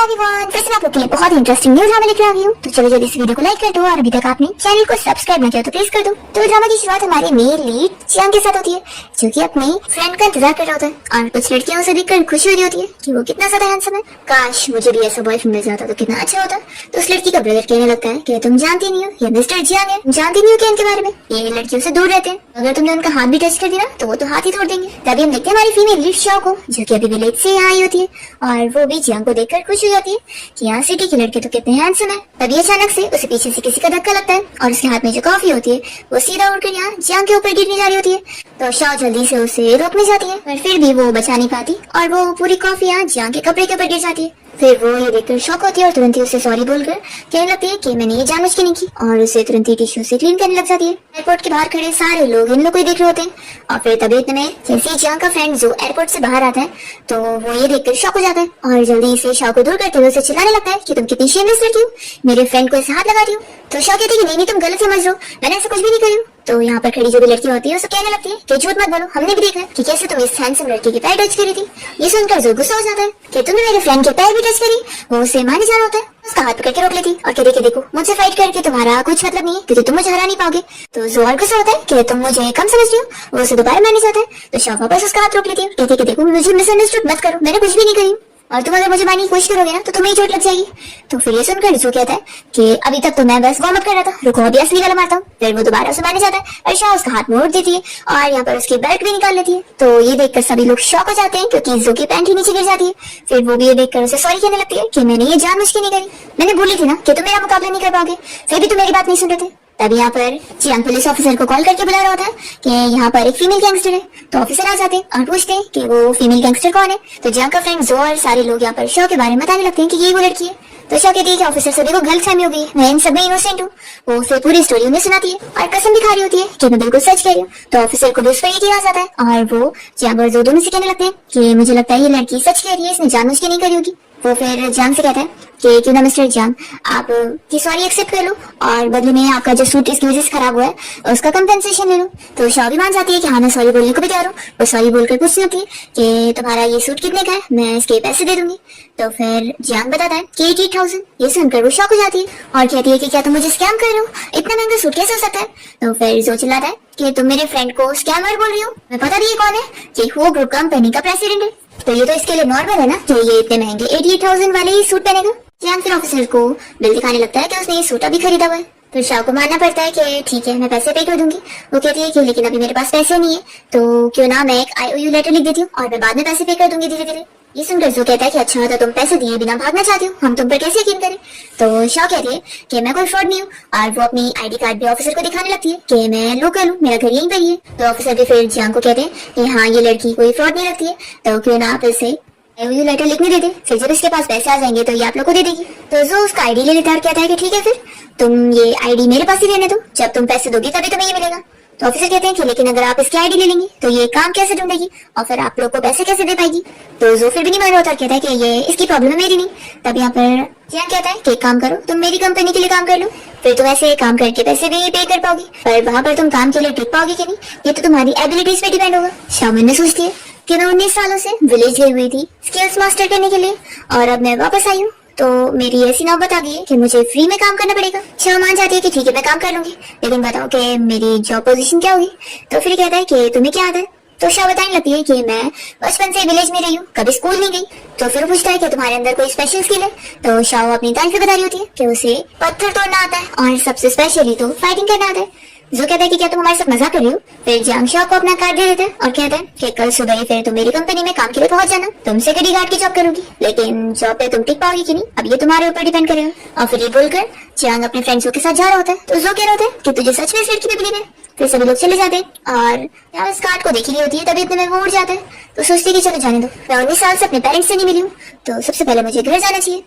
Everyone, फिर से आप लोग के लिए बहुत ही इंटरेस्टिंग न्यूज़ हमें लेकर आ गई हूँ। तो चलो जल्दी इस वीडियो को लाइक कर दो और अभी तक आपने चैनल को सब्सक्राइब ना किया तो प्लीज कर दो। तो ड्रामा की शुरुआत हमारे मेन लीड जियांग के साथ होती है, जो कि अपने फ्रेंड का इंतजार कर रहा होता है और कुछ लड़कियां उसे देखकर खुश हो रही होती है कि वो कितना ज्यादा हैंडसम है। काश मुझे भी ऐसा बॉयफ्रेंड मिल जाता तो कितना अच्छा होता। तो उस लड़की का ब्रदर कहने लगता है कि तुम जानती नहीं हो, ये मिस्टर जियांग है, जानती नहीं हो क्या इनके बारे में, ये लड़कियों से दूर रहते हैं, अगर तुमने उनका हाथ भी टच कर दिया तो वो तो हाथ ही तोड़ देंगे। तभी हम देखते हैं हमारी फीमेल लीड शाओ को, जो कि अभी विलेज से यहाँ आई होती है और वो भी जियांग को देखकर खुश हो जाती है कि यहाँ सिटी के लड़के तो कितने हैंडसम है। तभी अचानक से उसे पीछे से किसी का धक्का लगता है और उसके हाथ में जो कॉफी होती है वो सीधा उड़कर यहाँ जियांग के ऊपर गिरने जा रही होती है। तो शाओ जल्दी से उसे रोकने जाती है पर फिर भी वो बचा नहीं पाती और वो पूरी कॉफी यहाँ जियांग के कपड़े के ऊपर गिर जाती है। फिर वो ये देखकर शॉक होती है और तुरंत ही उसे सॉरी बोलकर कहने लगती है कि मैंने ये जानबूझ के नहीं की और उसे तुरंत ही टिश्यू से क्लीन करने लग जाती है। एयरपोर्ट के बाहर खड़े सारे लोग इन लोग को ही देख रहे होते हैं और फिर तभी इतने में जैसे जियांग का फ्रेंड जो एयरपोर्ट से बाहर आता है तो वो ये देखकर शॉक हो जाता है और जल्दी से शाओ को दूर करते हुए उसे चिल्लाने लगता है कि तुम कितनी शेमलेस लड़की हो, मेरे फ्रेंड को ऐसे हाथ लगा रही हो। तो शाओ कहती है कि नहीं तुम गलत समझ रहे हो, मैंने ऐसा कुछ भी नहीं करी। तो यहाँ पर खड़ी जो भी लड़की होती है उसे कहने लगती है कि झूठ मत बोलो, हमने भी देखा है कि कैसे तुम इस हैंडसम लड़की के पैर टच करी थी। ये सुनकर जो गुस्सा हो जाता है कि तुमने मेरे फ्रेंड के पैर भी टच करी, वो उसे माने जाना होता है, उसका हाथ पकड़ के रोक लेती और कहती कि देखो मुझसे फाइट करके तुम्हारा कुछ मतलब नहीं है क्योंकि तुम मुझे हरा नहीं पाओगे। तो जो और गुस्सा होता है कि तुम मुझे कम समझ रही हो, वो उसे दोबारा मारने जाता है। तो शाओ वापस उसका हाथ रोक लेती है, कहती कि देखो मुझे मिसअंडरस्टूड मत करो, मैंने कुछ भी नहीं करी और तुम अगर मुझे मारने की कोशिश करोगे ना तो तुम्हें ही चोट लग जाएगी। तो फिर ये सुनकर जो कहता है कि अभी तक तो मैं बस वार्म अप कर रहा था, रुको अभी असली वाला मारता हूँ। फिर वो दोबारा उसे मारने जाता है और शाह उसका हाथ मोड़ देती है और यहाँ पर उसकी बेल्ट भी निकाल लेती है। तो ये देखकर सभी लोग शॉक हो जाते हैं क्योंकि जो की पैंट ही नीचे गिर जाती है। फिर वो भी ये देखकर उसे सॉरी कहने लगती है कि मैंने ये जानबूझ के नहीं करी, मैंने बोली थी ना कि तुम मेरा मुकाबला नहीं कर पाओगे, फिर भी तुम मेरी बात नहीं सुन रहे थे। तभी यहाँ पर जियांग पुलिस ऑफिसर को कॉल करके बुला रहा होता है कि यहाँ पर एक फीमेल गैंगस्टर है। तो ऑफिसर आ जाते हैं और पूछते हैं कि वो फीमेल गैंगस्टर कौन है। तो जियांग का फ्रेंड जो और सारे लोग यहाँ पर शो के बारे में बताने लगते हैं कि ये वो लड़की है। तो शो कहती है कि ऑफिसर सभी को गलतफहमी हो गई, मैं इन सब में इनोसेंट हूँ। वो फिर पूरी स्टोरी उन्हें सुनाती है और कसम भी खा रही होती है कि मैं बिल्कुल सच कह रही हूँ। तो ऑफिसर को भी उस पर यकीन आ जाता है और वो जियांग और जो दोनों से कहने लगते हैं कि मुझे लगता है ये लड़की सच कह रही है, इसने जानबूझ के नहीं करी होगी। वो फिर जियांग से कहता है कि क्यों ना मिस्टर जियांग आप की सॉरी एक्सेप्ट कर लो और बदले में आपका जो सूट इसकी वजह से खराब हुआ है उसका कंपेंसेशन ले लो। तो शाओ भी मान जाती है कि हाँ मैं सॉरी बोलने को भी तैयार हूँ। वो सॉरी बोलकर पूछती होती है कि तुम्हारा ये सूट कितने का है, मैं इसके पैसे दे दूंगी। तो फिर जियांग बताता है कि 80,000। ये सुनकर वो शॉक हो जाती है और कहती है कि क्या तुम मुझे स्कैम कर रहे हो, इतना महंगा सूट कैसे हो सकता है। तो फिर जो चिल्लाता है कि तुम मेरे फ्रेंड को स्कैमर बोल रही हो, मैं पता नहीं ये कौन है, कि वो ग्रुप कंपनी का प्रेसिडेंट है। तो ये तो इसके लिए नॉर्मल है ना कि ये इतने महंगे 88,000 वाले ही सूट पहनेगा। जियांग फिर ऑफिसर को बिल दिखाने लगता है कि उसने ये सूट अभी खरीदा हुआ है। तो शाओ को मानना पड़ता है कि ठीक है मैं पैसे पे कर दूंगी। वो कहती है कि लेकिन अभी मेरे पास पैसे नहीं है, तो क्यों ना मैं एक IOU लेटर लिख देती हूँ और मैं बाद में पैसे पे कर दूंगी धीरे धीरे। ये सुनकर जो कहता है कि अच्छा तो तुम पैसे दिए बिना भागना चाहती हो, हम तुम पर कैसे यकीन करें। तो शाओ कहती है कि मैं कोई फ्रॉड नहीं हूँ और वो अपनी ID कार्ड भी ऑफिसर को दिखाने लगती है कि मैं लोकल हूँ, मेरा घर यहीं पर ही है। तो ऑफिसर भी फिर जियांग को कहते हैं कि हाँ ये लड़की कोई फ्रॉड नहीं लगती है, तो क्यों ना आप इसे IOU लेटर लिखने दे दे, फिर जब इसके पास पैसे आ जाएंगे तो ये आप लोग को दे देगी। तो जो उसका ID ले लेता है और कहता है कि ठीक है फिर तुम ये ID मेरे पास ही रहने दो, जब तुम पैसे दोगी तभी तुम्हें ये मिलेगा। तो ऑफिसर कहते हैं कि लेकिन अगर आप इसकी ID ले लेंगी तो ये काम कैसे ढूंढेगी और फिर आप लोग को पैसे कैसे दे पाएगी। तो जो फिर भी नहीं मान रहा होता, कहता है कि ये इसकी प्रॉब्लम है मेरी नहीं। तब यहाँ पर जियांग कहता है कि काम करो, तुम मेरी कंपनी के लिए काम कर लो, फिर तुम ऐसे काम करके पैसे भी पे कर पाओगी, पर वहाँ पर तुम काम के लिए टिक पाओगी कि नहीं ये तो तुम्हारी एबिलिटीज पे डिपेंड होगा। शाओ ने सोचती है कि मैं 19 सालों से विलेज गई हुई थी स्किल्स मास्टर करने के लिए और अब मैं वापस आई हूँ तो मेरी ऐसी नौबत आ गई है कि मुझे फ्री में काम करना पड़ेगा। शाओ मान जाती है कि ठीक है मैं काम कर लूंगी, लेकिन बताओ कि मेरी जॉब पोजीशन क्या होगी। तो फिर कहता है कि तुम्हें क्या आता है। तो शाओ बताने लगती है कि मैं बचपन से विलेज में रही हूँ, कभी स्कूल नहीं गई। तो फिर पूछता है कि तुम्हारे अंदर कोई स्पेशल स्किल है। तो शाओ अपनी तारीफ बता रही होती है कि उसे पत्थर तोड़ना आता है और सबसे स्पेशली तो फाइटिंग करना आता है। जो कहता है कि क्या तुम हमारे साथ मजाक कर रही हो। फिर जियांग शाओ को अपना कार्ड दे देता है और कहता है कि कल सुबह ही फिर तुम मेरी कंपनी में काम के लिए पहुंच जाना, तुम सिक्योरिटी गार्ड की जॉब करोगी, लेकिन जॉब पे तुम टिक पाओगी कि नहीं अब ये तुम्हारे ऊपर डिपेंड करेगा। और फिर ये बोलकर जियांग अपने फ्रेंड्सों के साथ जा रहा होता है। तो जो कह रहे होते हैं कि तुझे सच में इस लड़की पे बिलीव है। फिर सभी लोग चले जाते हैं और यहाँ इस कार्ड को देखी रही होती है, तभी इतने में वो उड़ जाता है। तो सोचती है कि चलो जाने दो, मैं 19 साल से अपने पेरेंट्स से नहीं मिली हूँ तो सबसे पहले मुझे घर जाना चाहिए।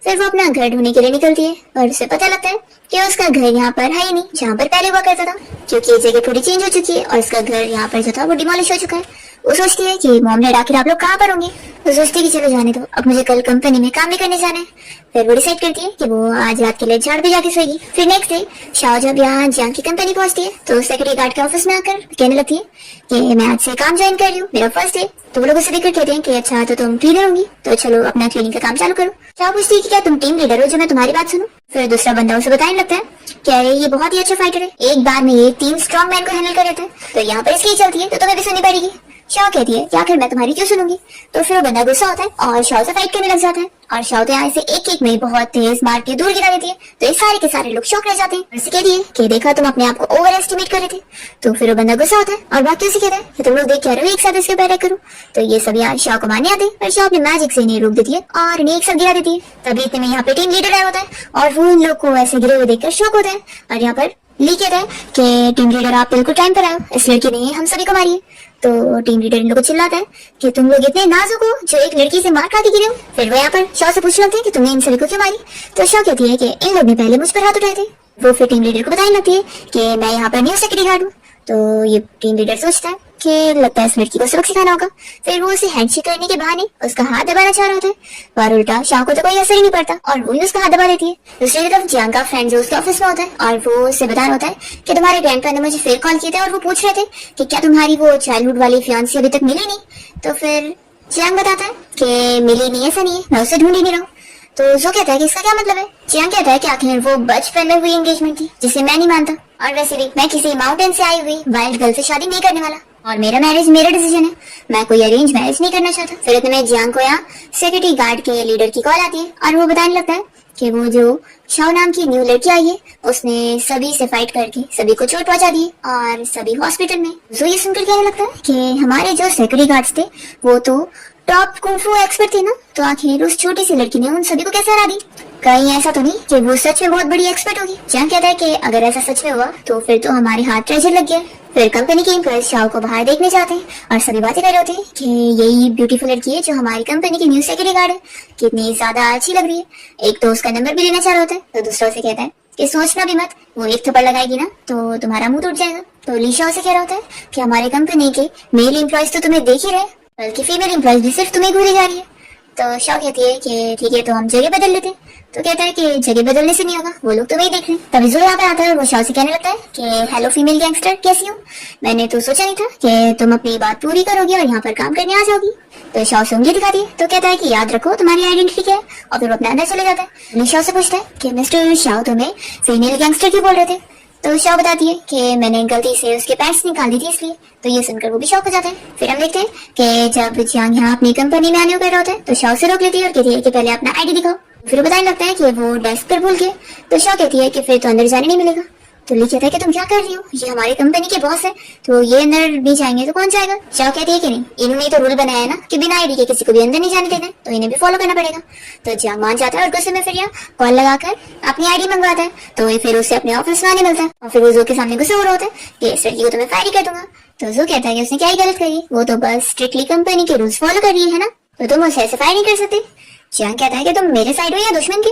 फिर वो अपना घर ढूंढने के लिए निकलती है और उसे पता लगता है कि उसका घर यहाँ पर है ही नहीं जहाँ पर पहले हुआ करता था, क्योंकि ये जगह थोड़ी चेंज हो चुकी है और उसका घर यहाँ पर जो था वो डिमोलिश हो चुका है। वो सोचती है कि मॉम डैड आखिर आप लोग कहाँ पर होंगे। वो सोचती है कि चलो जाने दो, अब मुझे कल कंपनी में काम भी करने जाना है। फिर वो डिसाइड करती है कि वो आज रात के लिए झाड़ पे जाके सोएगी। फिर नेक्स्ट डे शाओ जब यहाँ जियांग की कंपनी पहुंचती है तो सिक्योरिटी गार्ड के ऑफिस में आकर कहने लगती है कि मैं आज से काम ज्वाइन कर रही हूँ, मेरा फर्स्ट डे। तो वो लोग उससे देखकर कहते हैं कि अच्छा तो तुम क्लीनर होंगी, तो चलो अपना क्लीनिंग का काम चालू करो। शाओ पूछती है कि क्या तुम टीम लीडर हो जो मैं तुम्हारी बात सुनूं। फिर दूसरा बंदा उसे बताने लगता है कि अरे ये बहुत ही अच्छा फाइटर है, एक बार में ये 3 स्ट्रॉन्ग मैन को हैंडल कर लेता है, तो यहाँ पर इसकी चलती है तो तुम्हें भी सुननी पड़ेगी। शाओ कहती है कि आखिर मैं तुम्हारी क्यों सुनूंगी। तो फिर वो बंदा गुस्सा होता है और शाओ से फाइट करने लग जाता है और शाओ तो यहाँ से एक में बहुत तेज मार के दूर गिरा देती है। तो ये सारे के सारे लोग शॉक रह जाते हैं। उसे कहती है कि देखा तुम अपने आप को ओवर एस्टिमेट कर रहे थे। तो फिर वो बंदा गुस्सा होता है और बाकी उसे कहता है कि तुम लोग देख क्या रहे हो, एक साथ इसके पैर करो। तो ये सब यहाँ शाओ को मारने आते हैं और शाओ अपने मैजिक से इन्हें रोक देती है और इन्हें एक साथ गिरा देती है। तभी इतने में यहाँ पे टीम लीडर आया होता है और वो इन लोग को ऐसे गिरे हुए देखकर शॉक होता है और यहाँ पर लिख कहता है कि टीम लीडर आप बिल्कुल टाइम पर आए, इस लड़की ने हम सभी को मारी है। तो टीम लीडर इन लोगों को चिल्लाता है कि तुम लोग इतने नाजुक हो जो एक लड़की से मार खा के गिरे हो। फिर वो यहाँ पर शाओ से पूछ लगते हैं कि तुमने इन सभी को क्यों मारी। तो शाओ कहती है कि इन लोग ने पहले मुझ पर हाथ उठाए थे। वो फिर टीम लीडर को बताने लगती है कि मैं यहाँ पर न्यू सिक्योरिटी गार्ड हूँ। तो ये टीम लीडर सोचता है कि लगता है इस लड़की को सबक सिखाना होगा। फिर वो उसे हैंडशेक करने के बहाने उसका हाथ दबाना चाह रहा होता है, पर उल्टा शाओ को तो कोई असर ही नहीं पड़ता और वो ही उसका हाथ दबा देती है। दूसरी तरफ जियांग का फ्रेंड जो उसके ऑफिस में होता है और वो उससे बता रहा होता है कि तुम्हारे ग्रैंडपा ने मुझे फिर कॉल किए थे और वो पूछ रहे थे कि क्या तुम्हारी वो चाइल्डहुड वाली फियांसी अभी तक मिली नहीं। तो फिर जियांग बताता है कि मिली नहीं, ऐसा नहीं है, मैं उसे ढूंढ ही नहीं रहा हूँ। तो जो कहता है कि इसका क्या मतलब है। जियांग कहता है कि आखिर वो बचपन में हुई एंगेजमेंट थी जिसे मैं नहीं मानता, और वैसे भी मैं किसी माउंटेन से आई हुई वाइल्ड गर्ल से शादी नहीं करने वाला और मेरा मैरिज मेरा डिसीजन है, मैं कोई अरेंज मैरिज नहीं करना चाहता। फिर इतने में जियांग को यहाँ सिक्योरिटी गार्ड के लीडर की कॉल आती है और वो बताने लगता है कि वो जो शाओ नाम की न्यू लड़की आई है उसने सभी से फाइट करके सभी को चोट पहुंचा दी और सभी हॉस्पिटल में। जो ये सुनकर कहने लगता है कि हमारे जो सिक्योरिटी गार्ड्स थे वो तो टॉप कुंफू एक्सपर्ट थे ना, तो आखिर उस छोटी सी लड़की ने उन सभी को कैसे हरा दी। कहीं ऐसा तो नहीं कि वो सच में बहुत बड़ी एक्सपर्ट होगी। जियांग कहता है कि अगर ऐसा सच में हुआ तो फिर तो हमारे हाथ ट्रेजर लग गया। फिर कंपनी के एम्प्लॉयज शाओ को बाहर देखने जाते हैं और सभी बातें कर रहे होते हैं कि यही ब्यूटीफुल लड़की है जो हमारी कंपनी की न्यू सिक्योरिटी गार्ड है, कितनी ज्यादा अच्छी लग रही है। एक तो उसका नंबर भी लेना चाह रहा होता है तो दूसरा उसे कहता है कि सोचना भी मत, वो एक थप्पड़ लगाएगी ना तो तुम्हारा मुंह टूट जाएगा। तो लीशा उसे कह रहा होता है कि हमारे कंपनी के मेल एम्प्लॉयज तो तुम्हें देख ही रहे, बल्कि फीमेल एम्प्लॉयज भी सिर्फ तुम्हें घूरी जा रही है। तो शाओ कहती है कि ठीक है तो हम जगह बदल लेते हैं। तो कहता है कि जगह बदलने से नहीं होगा, वो लोग तुम्हें ही देख रहे हैं। तभी जो यहाँ पे आता है और वो शाओ से कहने लगता है कि हेलो फीमेल गैंगस्टर, कैसी हो, मैंने तो सोचा नहीं था कि तुम अपनी बात पूरी करोगी और यहाँ पर काम करने आ जाओगी। तो शाओ से उंगली दिखाती है तो कहता है कि याद रखो तुम्हारी आइडेंटिटी क्या है, और फिर वो अपने अंदर चले जाता है। शाओ से पूछता है कि मिस्टर शाओ तुम्हें फीमेल गैंगस्टर क्यों बोल रहे थे। तो शाओ बताती है कि मैंने गलती से उसके पैंट्स निकाल दी थी इसलिए। तो ये सुनकर वो भी शॉक हो जाता है। फिर हम देखते हैं कि जब जियांग यहाँ अपनी कंपनी में आने को कह रहा होता है तो शाओ से रोक लेती है और कहती है कि पहले अपना आईडी दिखाओ। फिर वो बताने लगता है कि वो डेस्क पर भूल गए। तो शाओ कहती है कि फिर तो अंदर जाने नहीं मिलेगा। तो ली कहता है कि तुम क्या कर रही हो, ये हमारी कंपनी के बॉस है, तो ये अंदर नहीं जाएंगे तो कौन जाएगा। शाओ कहती है कि नहीं, इन्होंने तो रूल बनाया है ना कि बिना आईडी के किसी को भी अंदर नहीं जाने देना, तो इन्हें भी फॉलो करना पड़ेगा। तो जियांग मान जाता है और गुस्से में फिर यहाँ कॉल लगाकर अपनी आईडी मंगवाता है। तो ये फिर उसे अपने ऑफिस में आने मिलता है और फिर वो जो के सामने गुस्सा हो रहा होता है कि इस लड़की को तो मैं फायर ही कर दूंगा। तो जो कहता है कि उसने क्या ही गलत करी, वो तो बस स्ट्रिक्टली कंपनी के रूल्स फॉलो कर रही है ना, तो तुम उसे ऐसे फायर नहीं कर सकते। जियांग कहता है कि तुम मेरे साइड हो या दुश्मन के।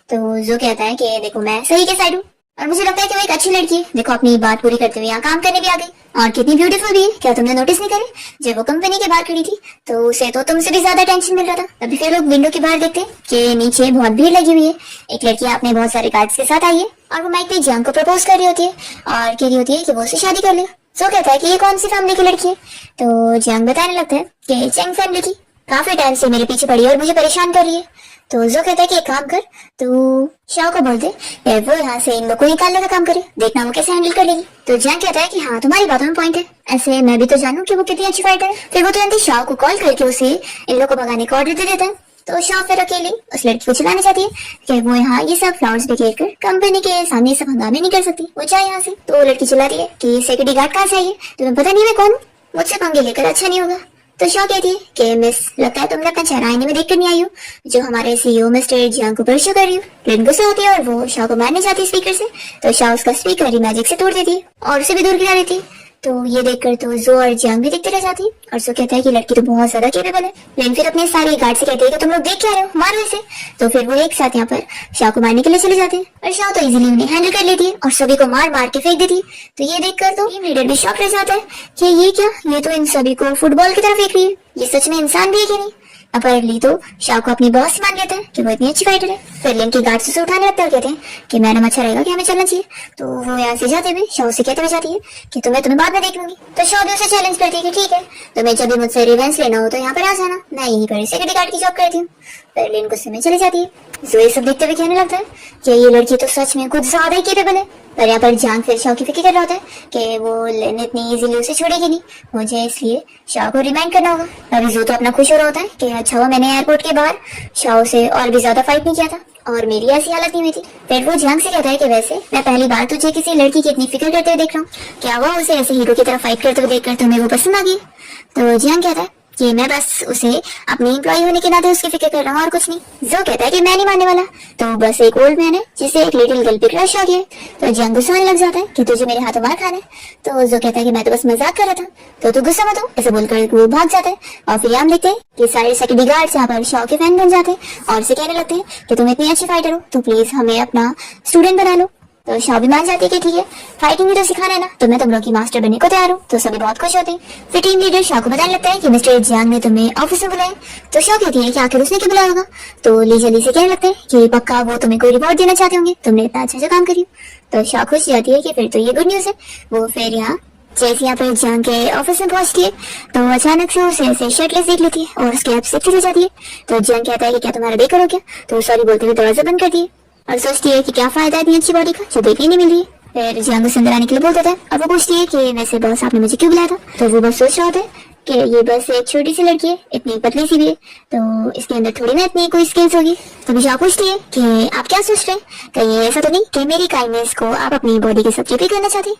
तो जो कहता है कि देखो मैं सही के साइड हूँ और मुझे लगता है कि वो एक अच्छी लड़की है, देखो अपनी बात पूरी करते हुए यहाँ काम करने भी आ गई और कितनी ब्यूटीफुल भी है, क्या तुमने नोटिस नहीं करे। जब वो कंपनी के बाहर खड़ी थी तो उसे तो तुमसे भी ज्यादा टेंशन मिल रहा था। तभी फिर लोग विंडो के बाहर देखते कि नीचे बहुत भीड़ लगी हुई है, एक लड़की अपने बहुत सारे गार्ड्स के साथ आई है और वो माइक पे जियांग को प्रपोज कर रही होती है और कह रही होती है कि वो उससे शादी कर ले। सो कहता है कि ये कौन सी फैमिली की लड़की है। तो जियांग बताने लगता है कि चेंग फैमिली की, काफी टाइम से मेरे पीछे पड़ी है और मुझे परेशान कर रही है। तो जो कहता है कि एक काम कर, तो शाओ को बोल दे वो यहाँ से इन लोग को निकालने का काम करे, देखना वो कैसे हैंडल कर लेगी। तो जियांग कहता है कि हाँ तुम्हारी बातों में पॉइंट है, ऐसे मैं भी तो जानूं कि वो कितनी अच्छी फाइटर है। फिर वो तुरंत ही शाओ को कॉल करके उसे इन लोग को भगाने का ऑर्डर दे देता है। तो शाओ फिर अकेले उस लड़की को चिल्लाना चाहती है कि वो यहाँ ये सब फ्लावर्स बिखेर कर कंपनी के सामने सब हंगामे नहीं कर सकती, वो जाए यहाँ से। तो लड़की चिल्लाती है कि सिक्योरिटी गार्ड कहाँ से आई है, तुम्हें पता नहीं मैं कौन हूँ, मुझसे पंगे लेकर अच्छा नहीं होगा। तो शाओ कहती है कि मिस लगता है तुमने अपना चेहरा आईने में देखकर नहीं आई हो, जो हमारे सीईओ मिस्टर जियांग को परस्यू कर रही हो। लड़की गुस्सा होती है और वो शाओ को मारने जाती है स्पीकर से। तो शाओ उसका स्पीकर ही मैजिक से तोड़ देती है और उसे भी दूर गिरा देती है। तो ये देखकर तो जो और जियांग भी देखते रह जाती है और जो कहता है कि लड़की तो बहुत ज्यादा केपेबल है। लेकिन फिर अपने सारे गार्ड से कहते हैं कि तुम लोग देख क्या रहे हो, मारो इसे। तो फिर वो एक साथ यहाँ पर शाह को मारने के लिए चले जाते हैं और शाह तो इजीली उन्हें हैंडल कर लेती है और सभी को मार मार के फेंक देती है। तो ये देखकर तो टीम लीडर भी शॉक रह जाता है कि ये क्या, ये तो इन सभी को फुटबॉल की तरफ फेंक रही है, ये सच में इंसान भी है कि नहीं। अपारेंटली तो शाह को अपनी बॉस मान लेता है कि वो इतनी अच्छी फाइटर है। फिर लिन के गार्ड से उठाने लगता है और कहते हैं कि मैडम अच्छा रहेगा कि हमें चलना चाहिए। तो वो यहाँ से जाते हुए शाह से कहते हुए जाती है कि तुम्हें बाद में देख लूंगी। तो शाह भी उसे चैलेंज करती है कि ठीक है, तुम्हें जब भी मुझसे रिवेंज लेना हो तो यहाँ पर आ जाना, मैं यहीं पर सिक्योरिटी गार्ड की जॉब करती हूँ। फिर लिन गुस्से में चली जाती है। जो ये सब देखते हुए कहने लगता है कि ये लड़की तो सच में कुछ ज्यादा ही केपेबल है। पर यहाँ पर जान फिर शाह की फिक्र कर रहा होता है कि वो लिन इतनी इजीली उसे छोड़ेगी नहीं, मुझे इसलिए शाह को रिमाइंड करना होगा। अभी जो तो अपना खुश हो रहा होता है कि अच्छा हुआ मैंने एयरपोर्ट के बाहर शाह से और भी ज्यादा फाइट नहीं किया था और मेरी ऐसी हालत नहीं हुई थी। फिर वो जियांग से कहता है कि वैसे मैं पहली बार तुझे किसी लड़की की इतनी फिक्र करते हुए देख रहा हूँ, क्या हुआ उसे ऐसे हीरो की तरह फाइट करते हुए देखकर तुम्हें वो पसंद आ गई। तो जियांग कहता है कि मैं बस उसे अपनी एम्प्लॉय होने के नाते उसकी फिक्र कर रहा हूँ और कुछ नहीं। जो कहता है कि मैं नहीं मानने वाला, तो बस एक ओल्ड मैन है जिसे एक लिटिल गर्ल पे क्रश आ गया। तो जियांग गुस्सा आने लग जाता है कि तुझे मेरे हाथों मार खाना है। तो जो कहता है कि मैं तो बस मजाक कर रहा था। तो तू गुस्सा मत हो, ऐसे बोलकर वो भाग जाता है। और फिर हम देखते हैं कि सारे सिक्योरिटी गार्ड्स यहाँ पर शाह के फैन बन जाते हैं और उसे कहने लगते हैं कि तुम इतनी अच्छी फाइटर हो तो प्लीज हमें अपना स्टूडेंट बना लो। तो शाह भी मान जाती है कि ठीक है, फाइटिंग भी तो सिखाना है ना, तो मैं तुम लोग की मास्टर बनने को तैयार हूँ। तो सभी बहुत खुश होते हैं। फिर टीम लीडर शाह को बताने लगता है कि मिस्टर जियांग ने तुम्हें ऑफिस में बुलाया। तो शाह कहती है कि आखिर उसने क्यों बुलाया होगा। तो ली जल्दी से कहने लगते हैं कि पक्का वो तुम्हें कोई रिवॉर्ड देना चाहते होंगे, तुमने इतना अच्छा काम करी। तो शाह खुश जाती है कि फिर तो ये गुड न्यूज है। वो फिर यहाँ जैसे यहाँ पर जियांग के ऑफिस में पहुंचती है तो अचानक से उसे ऐसे शर्टलेस देख लेती है और उसके ऐप से चली जाती है। तो जियांग कहता है कि क्या तुम्हारा बेकार हो गया। तो सॉरी बोलते हुए दरवाजा बंद करती है और सोचती है कि क्या फायदा है इतनी अच्छी बॉडी का जो देखने नहीं मिल रही है। फिर जियांग उसे अंदर आने के लिए बोल देता है और वो पूछती है कि वैसे बॉस आपने मुझे क्यों बुलाया था। तो वो बस सोच रहा होता है कि ये बस एक छोटी सी लड़की है, इतनी पतली सी भी है, तो इसके अंदर थोड़ी ना इतनी कोई स्किल्स होगी। तो विशाल पूछती है कि आप क्या सोच रहे हैं, कहीं ऐसा तो नहीं कि मेरी काइंडनेस को आप अपनी बॉडी के साथ रिपीट करना चाहते हैं।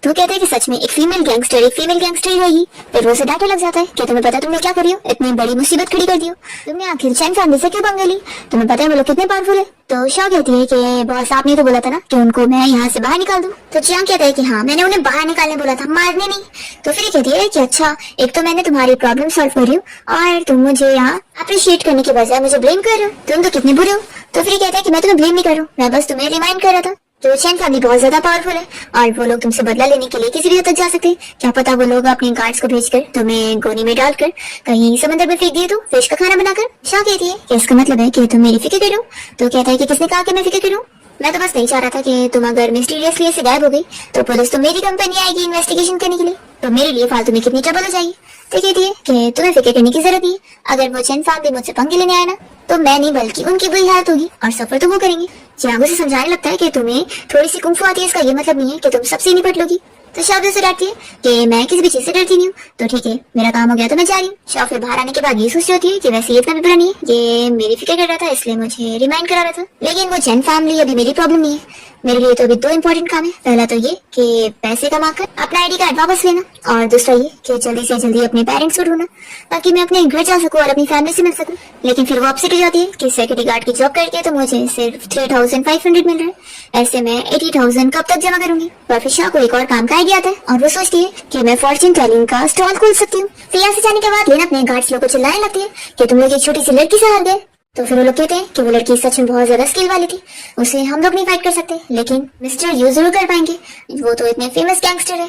तो कहते हैं कि सच में एक फीमेल गैंगस्टर ही रहेगी। फिर वो उसे डांटने लग जाता है कि तुम्हें पता तुमने क्या करी हो, इतनी बड़ी मुसीबत खड़ी कर दी हो, तुमने आखिर चैन फैमिली से क्यों पंगे ली, तुम्हें पता है वो लोग कितने पावरफुल है। तो शाह कहती है कि बॉस आपने तो बोला था ना कि उनको मैं यहाँ से बाहर निकाल दूं। तो जियांग कहता है कि हाँ मैंने उन्हें बाहर निकालने बोला था, मारने नहीं। तो फिर कहती है कि अच्छा एक तो मैंने तुम्हारी प्रॉब्लम सॉल्व करी हो और तुम मुझे यहाँ अप्रिशिएट करने के बजाय मुझे ब्लेम कर रहे हो, तुम तो कितने बुरे हो। तो फिर कहता है कि मैं तुम्हें ब्लेम नहीं कर रहा हूँ, मैं बस तुम्हें रिमाइंड कर रहा था। तो चैन फैमिली बहुत ज्यादा पावरफुल है और वो लोग तुमसे बदला लेने के लिए किसी भी हद तक जा सकते हैं। क्या पता वो लोग अपने गार्ड्स को भेजकर तुम्हें गोनी में डालकर कहीं समंदर में फेंक दिए तो फिश का खाना बनाकर। शाह कहती है कि इसका मतलब है कि तुम मेरी फिक्र करो। तो कहता है कि किसने कहा कि मैं फिक्र करूं, मैं तो बस नहीं चाह रहा था कि तुम अगर मिस्टीरियसली ऐसे गायब हो गई तो पुलिस तो मेरी कंपनी आएगी इन्वेस्टिगेशन करने के लिए, तो मेरे लिए फालतू में कितनी ट्रबल हो जाएगी। तो कहती है कि तुम्हें फिक्र करने की जरूरत नहीं है, अगर वो चैन फैमिली मुझसे पंगे लेने आए ना तो मैं नहीं बल्कि उनकी बुरी हालत होगी और सफर तो वो करेंगे। जियांग उसे समझाने लगता है कि तुम्हें थोड़ी सी कुंफू आती है, इसका ये मतलब नहीं है कि तुम सबसे निपट लोगी। तो शाह भी उसे डांटती है कि मैं किसी भी चीज से डरती नहीं हूँ, तो ठीक है मेरा काम हो गया तो मैं जा रही हूँ। शाह फिर बाहर आने के बाद ये सोच होती है कि वैसे ये इतना भी बुरा नहीं है, ये मेरी फिक्र कर रहा था इसलिए मुझे रिमाइंड करा रहा था, लेकिन वो चैन फैमिली अभी मेरी प्रॉब्लम नहीं है। मेरे लिए तो अभी दो इंपॉर्टेंट काम है, पहला तो ये कि पैसे कमाकर अपना आईडी कार्ड वापस लेना और दूसरा ये कि जल्दी से जल्दी अपने पेरेंट्स को ढूंढना ताकि मैं अपने घर जा सकूं और अपनी फैमिली से मिल सकूं। लेकिन फिर वो अपसेट हो जाती है कि सिक्योरिटी गार्ड की जॉब करके तो मुझे सिर्फ 3500 मिल रहा है, ऐसे मैं 80,000 कब तक जमा करूंगी। और फिर शाह को एक और काम का आइडिया आता है और वो सोचती है कि मैं फॉर्च्यून टेलिंग का स्टॉल खोल सकती हूँ। फिर यहाँ से जाने के बाद लेना अपने गार्ड्स लोग को चिल्लाने लगती है कि तुम लोग एक छोटी सी लड़की से हार गए। तो फिर वो लोग कहते हैं कि वो लड़की सच में बहुत ज्यादा स्किल वाली थी, उसे हम लोग नहीं फाइट कर सकते लेकिन मिस्टर यू जरूर कर पाएंगे, वो तो इतने फेमस गैंगस्टर है।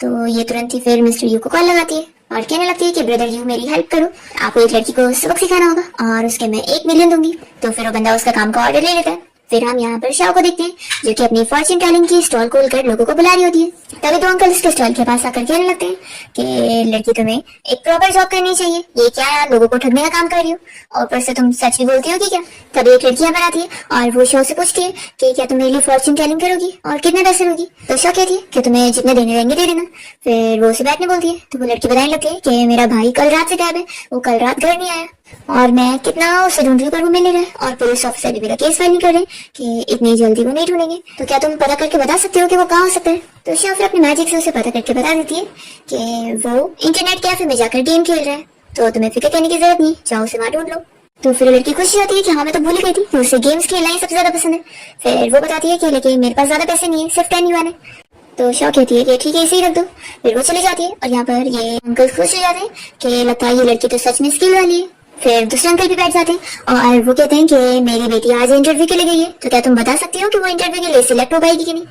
तो ये तुरंत ही फिर मिस्टर यू को कॉल लगाती है और कहने लगती है कि ब्रदर यू मेरी हेल्प करो, आपको एक लड़की को सबक सिखाना होगा और उसके मैं 1 मिलियन दूंगी। तो फिर वो बंदा उसका काम का ऑर्डर ले लेता है। फिर हम यहाँ पर शाह को देखते हैं जो कि अपनी फॉर्च्यून टेलिंग की स्टॉल खोलकर लोगों को बुला रही होती है। तभी दो अंकल उसके स्टॉल के पास आकर कहने लगते हैं कि लड़की तुम्हें एक प्रॉपर जॉब करनी चाहिए, ये क्या यार लोगों को ठगने का काम कर रही हो और ऊपर से तुम सच भी बोलती हो कि क्या। तभी एक लड़की यहाँ पर आती है और वो शाह से पूछती है कि क्या तुम मेरे लिए फॉर्च्यून टेलिंग करोगी और कितने पैसे लोगी। तो शाह कहती है कि तुम्हें जितने देने रहेंगे दे देना। फिर वो उसे बैठने बोलती है तो वो लड़की बताने लगती है कि मेरा भाई कल रात से गायब है, वो कल रात घर नहीं आया और मैं कितना उसे ढूंढ रही हूँ पर वो मिल नहीं रहा और पुलिस ऑफिसर भी मेरा केस फाइल नहीं कर रहे कि इतनी जल्दी वो नहीं ढूंढेंगे, तो क्या तुम पता करके बता सकते हो कि वो कहाँ हो सकता है। तो शाह फिर अपने मैजिक से उसे पता करके बता देती है कि वो इंटरनेट कैफे में जाकर गेम खेल रहा है, तो तुम्हें फिक्र करने की जरूरत नहीं, जाओ उसे वहां ढूंढ लो। तो फिर लड़की खुशी होती है कि हाँ मैं तो भूल ही गई थी, उसे गेम्स खेलना ही सबसे ज्यादा पसंद है। फिर वो बताती है कि लेकिन मेरे पास ज्यादा पैसे नहीं है, सिर्फ 10 युआन है। तो शाह कहती है कि ठीक है इसे ही रख दो। फिर वो चली जाती है और यहाँ पर ये अंकल खुश हो जाते हैं कि लगता है ये लड़की तो सच में स्किल वाली है। फिर दूसरे अंकल भी बैठ जाते हैं और वो कहते हैं कि मेरी बेटी आज इंटरव्यू के लिए गई है, तो क्या तुम बता सकती हो कि वो इंटरव्यू के लिए सिलेक्ट हो पाएगी कि नहीं।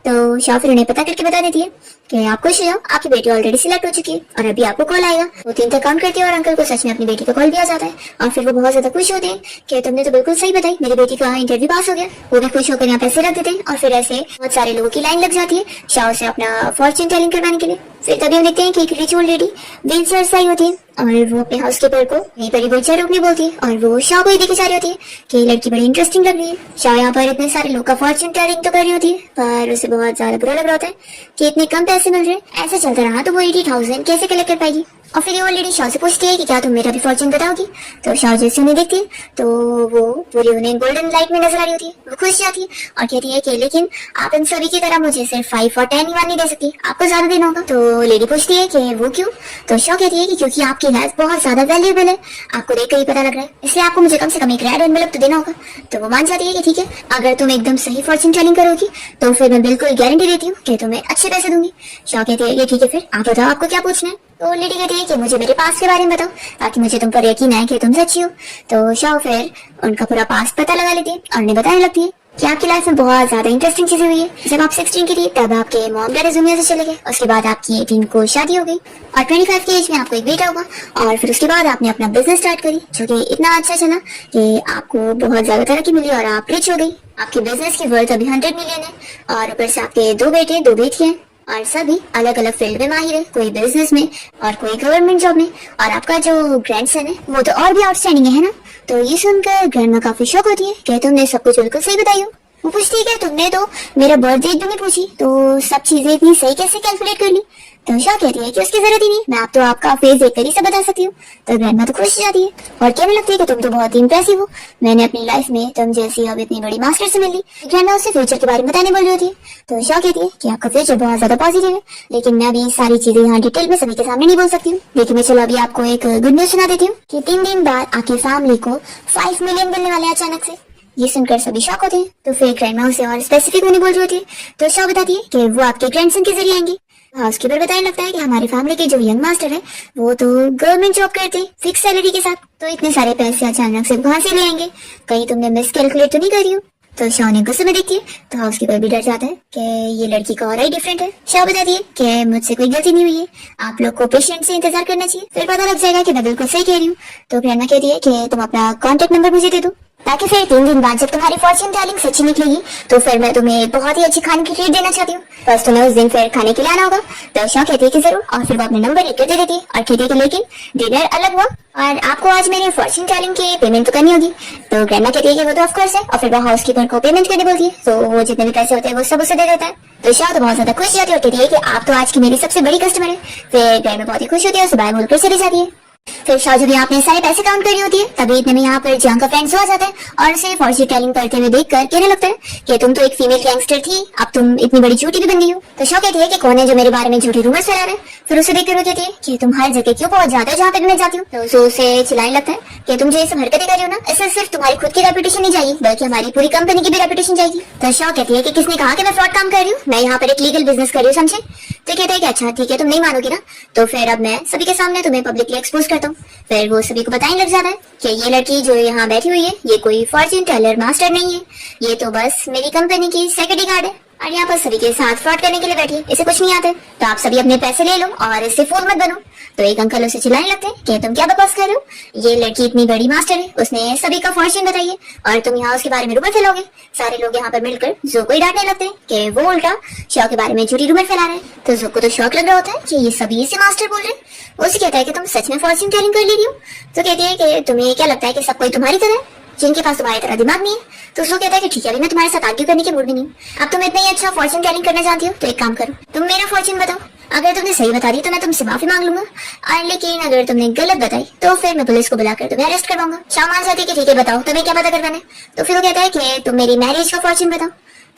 तो शाह फिर उन्हें पता करके बता देती है कि आप खुश हो, आपकी बेटी ऑलरेडी सिलेक्ट हो चुकी है और अभी आपको कॉल आएगा। वो 3 तक काउंट करती है और अंकल को सच में अपनी बेटी का कॉल भी आ जाता है और फिर वो बहुत ज्यादा खुश होते हैं कि तुमने तो बिल्कुल सही बताई, मेरी बेटी का इंटरव्यू पास हो गया। वो भी खुश होकर यहाँ पैसे रख देते हैं और फिर ऐसे बहुत सारे लोगों की लाइन लग जाती है शाह से अपना फॉर्च्यून टेलिंग करवाने के लिए। फिर तभी हम देखते हैं कि एक rich old lady wheel chair से आई होती है और वो अपने हाउसकीपर को यहीं पर व्हील चेयर रोकने बोलती है और वो शाह को ही देखे जा रही होती है कि लड़की बड़ी इंटरेस्टिंग लग रही है। शाह यहाँ पर इतने सारे लोग का फॉर्च्यून टेलिंग तो कर रही होती है पर उसे बहुत ज्यादा बुरा लग रहा होता है कि इतने कम पैसे मिल रहे हैं। ऐसे चलता रहा तो वो 80,000 कैसे कलेक्ट कर पाएगी। और फिर ये ओल्ड लेडी शाह से पूछती है कि क्या तुम मेरा भी फॉर्च्यून बताओगी। तो शाह जैसे उन्हें देखती है तो वो पूरी उन्हें गोल्डन लाइट में नजर आ रही होती है। वो खुश जाती है और कहती है कि लेकिन आप इन सभी की तरह मुझे सिर्फ 5 और 10 नहीं दे सकती, आपको ज्यादा देना होगा। तो लेडी पूछती है कि वो क्यों। तो शाह कहती है कि क्योंकि आपकी लाइफ बहुत ज्यादा वैल्यूएबल है, आपको देख कर ही पता लग रहा है, इसलिए आपको मुझे कम से कम एक रेड एनवेलप तो देना होगा। तो वो मान जाती है कि ठीक है, अगर तुम एकदम सही फॉर्च्यून टेलिंग करोगी तो फिर मैं बिल्कुल गारंटी देती हूँ कि तुम्हें अच्छे पैसे दूंगी। शाह कहती है कि ठीक है, फिर आप बताओ आपको क्या पूछना है। तो लेडी कहती है कि मुझे मेरे पास के बारे में बताओ ताकि मुझे तुम पर यकीन आए कि तुम सच्ची हो। तो शाह फिर उनका पूरा पास पता लगा लेती है और उन्हें बताने लगती है कि आपकी लाइफ में बहुत ज्यादा इंटरेस्टिंग चीजें हुई है। जब आप 16 की थी तब आपके मॉम डैड इस दुनिया से चले गए, उसके बाद आपकी 18 को शादी हो गई और 25 की एज में आपको एक बेटा हुआ और फिर उसके बाद आपने अपना बिजनेस स्टार्ट करी जो कि इतना अच्छा चला कि आपको बहुत ज्यादा तरक्की मिली और आप रिच हो गई। आपके बिजनेस की वर्थ अभी 100 मिलियन है और ऊपर से आपके 2 बेटे 2 बेटियां और सभी अलग अलग फील्ड में माहिर है, कोई बिजनेस में और कोई गवर्नमेंट जॉब में। और आपका जो ग्रैंडसन है वो तो और भी आउटस्टैंडिंग है ना। तो ये सुनकर ग्रैंडमा काफी शॉक होती है कि तुमने सब कुछ बिल्कुल सही बताई हो। वो पूछती है कि तुमने तो मेरा बर्थ डेट भी नहीं पूछी, तो सब चीजें इतनी सही कैसे कैलकुलेट कर ली। तो शाह कहती है कि उसकी जरूरत ही नहीं, मैं आप तो आपका फेस देखकर ही सब बता सकती हूँ। तो ग्रैंडमा तो खुश हो जाती है और कहने लगती है कि तुम तो बहुत ही इंप्रेसिव हो, मैंने अपनी लाइफ में तुम जैसी अब इतनी बड़ी मास्टर से मिली। ग्रैंडमा उससे फ्यूचर के बारे में बताने बोल रही होती है। तो शाह कहती है कि आपका फ्यूचर बहुत ज्यादा पॉजिटिव है, लेकिन मैं अभी सारी चीजें यहाँ डिटेल में सभी के सामने नहीं बोल सकती हूँ। लेकिन मैं चलो अभी आपको एक गुड न्यूज सुना देती हूँ कि 3 दिन बाद आपकी फैमिली को 5 मिलियन मिलने वाले अचानक से। ये सुनकर सभी शॉक होते हैं। तो फिर ग्रैंडमा उसे और स्पेसिफिक होने बोल रही होती है। तो शाह बताती है कि वो आपके ग्रैंडसन के जरिए आएंगे। हाउसकीपर बताने लगता है कि हमारी फैमिली के जो यंग मास्टर है वो तो गवर्नमेंट जॉब करते हैं फिक्स सैलरी के साथ, तो इतने सारे पैसे अचानक से कहाँ से ले आएंगे, कहीं तुमने मिस कैलकुलेट तो नहीं करी हो। तो शाह ने गुस्से में देखती है तो हाउसकीपर भी डर जाता है कि ये लड़की का और ही डिफरेंट है। शाह बताती है कि मुझसे कोई गलती नहीं हुई है, आप लोग को पेशेंट से इंतजार करना चाहिए, फिर पता लग जाएगा कि मैं बिल्कुल सही कह रही हूँ। तो ग्रैंडमा कहती है कि तुम अपना कॉन्टेक्ट नंबर मुझे दे दो ताकि फिर 3 दिन बाद जब तुम्हारी फॉर्च्यून टेलिंग सच्ची निकलेगी तो फिर मैं तुम्हें बहुत ही अच्छी खाने की ट्रीट देना चाहती हूँ। बस तुम्हें उस दिन फिर खाने के लिए आना होगा। तो शाह कहती है कि जरूर और फिर वो अपने नंबर लिख कर दे देती है और कहती है कि लेकिन डिनर अलग हुआ और आपको आज मेरे फॉर्च्यून टेलिंग की पेमेंट तो करनी होगी। तो ग्रैंडमा कहती है कि वो तो ऑफकोर्स है और फिर वो हाउसकीपर को पेमेंट करने बोलती है। तो वो जितने भी पैसे होते हैं वो सब उसे दे देता है। तो शाह तो बहुत ज्यादा खुश जाती है और कहती है कि आप तो आज की मेरी सबसे बड़ी कस्टमर है। फिर ग्रैंडमा बहुत ही खुश होती है, उसे बाय बोलकर चली जाती है। फिर शाह जब यहाँ अपने सारे पैसे काउंट कर रही होती है तभी इतने में यहाँ पर जियांग का फ्रेंड आ जाता है और उसे फॉर्च्यून टेलिंग करते हुए देखकर कहने लगता है कि तुम तो एक फीमेल गैंगस्टर थी, अब तुम इतनी बड़ी झूठी भी बन गई हो। तो शाह कहती है कि कौन है जो मेरे बारे में झूठी रूमर फैला रहा है। फिर उसे देखकर वो कहती है कि तुम हर जगह क्यों पहुंच जाते हो जहाँ पे भी मैं जाती हूँ। तो उसे चिल्लाने लगता है कि तुम जो ये सब हरकतें कर रही हो ना, इससे सिर्फ तुम्हारी खुद की रेपुटेशन नहीं जाएगी बल्कि हमारी पूरी कंपनी की भी रेपुटेशन जाएगी। तो शाह कहती है कि किसने कहा कि मैं फ्रॉड काम कर रही हूँ, मैं यहाँ पर एक लीगल बिजनेस कर रही हूँ, समझे। तो कहते हैं कि अच्छा ठीक है, तुम नहीं मानोगी ना, तो फिर अब मैं सभी के सामने तुम्हें पब्लिकली एक्सपोज करता हूँ। फिर वो सभी को बताने लग जाता है कि ये लड़की जो यहाँ बैठी हुई है ये कोई फॉर्च्यून टेलर मास्टर नहीं है, ये तो बस मेरी कंपनी की सिक्योरिटी गार्ड है और यहाँ पर सभी के साथ फ्रॉड करने के लिए बैठी है, इसे कुछ नहीं आता है, तो आप सभी अपने पैसे ले लो और इससे फूल मत बनो। तो एक अंकल उसे चिल्लाने लगते हैं कि तुम क्या बकवास कर रहे हो, ये लड़की इतनी बड़ी मास्टर है, उसने सभी का फॉर्च्यून बताई है और तुम यहाँ उसके बारे में रूमर फैलाओगे। सारे लोग यहाँ पर मिलकर जो को ही डांटने लगते हैं कि वो उल्टा शाह के बारे में झूठी रूमर फैला रहे हैं। तो जो को तो शौक लग रहा होता है कि ये सभी इसे मास्टर बोल रहे हैं। वो उसे कहता है कि तुम सच में फॉर्च्यून टेलिंग कर ले रही हो। तो कहती है कि तुम्हें क्या लगता है कि सब कोई तुम्हारी तरह है जिनके पास तुम्हारी तरह दिमाग नहीं है। तो उसको कहता है कि ठीक है, अभी मैं तुम्हारे साथ आर्ग्यू करने के मूड में नहीं हूँ, अब तुम इतना ही अच्छा फॉर्च्यून टेलिंग करना जानती हो तो एक काम करो, तुम मेरा फॉर्च्यून बताओ, अगर तुमने सही बता दी तो मैं तुमसे माफी मांग लूंगा और लेकिन अगर तुमने गलत बताई तो फिर मैं पुलिस को बुलाकर तुम्हें अरेस्ट करवाऊंगा। शाह मान जाती है कि ठीक है बताओ तुम्हें क्या पता करवाना है। तो फिर वो कहता है कि तुम मेरी मैरिज का फॉर्च्यून बताओ।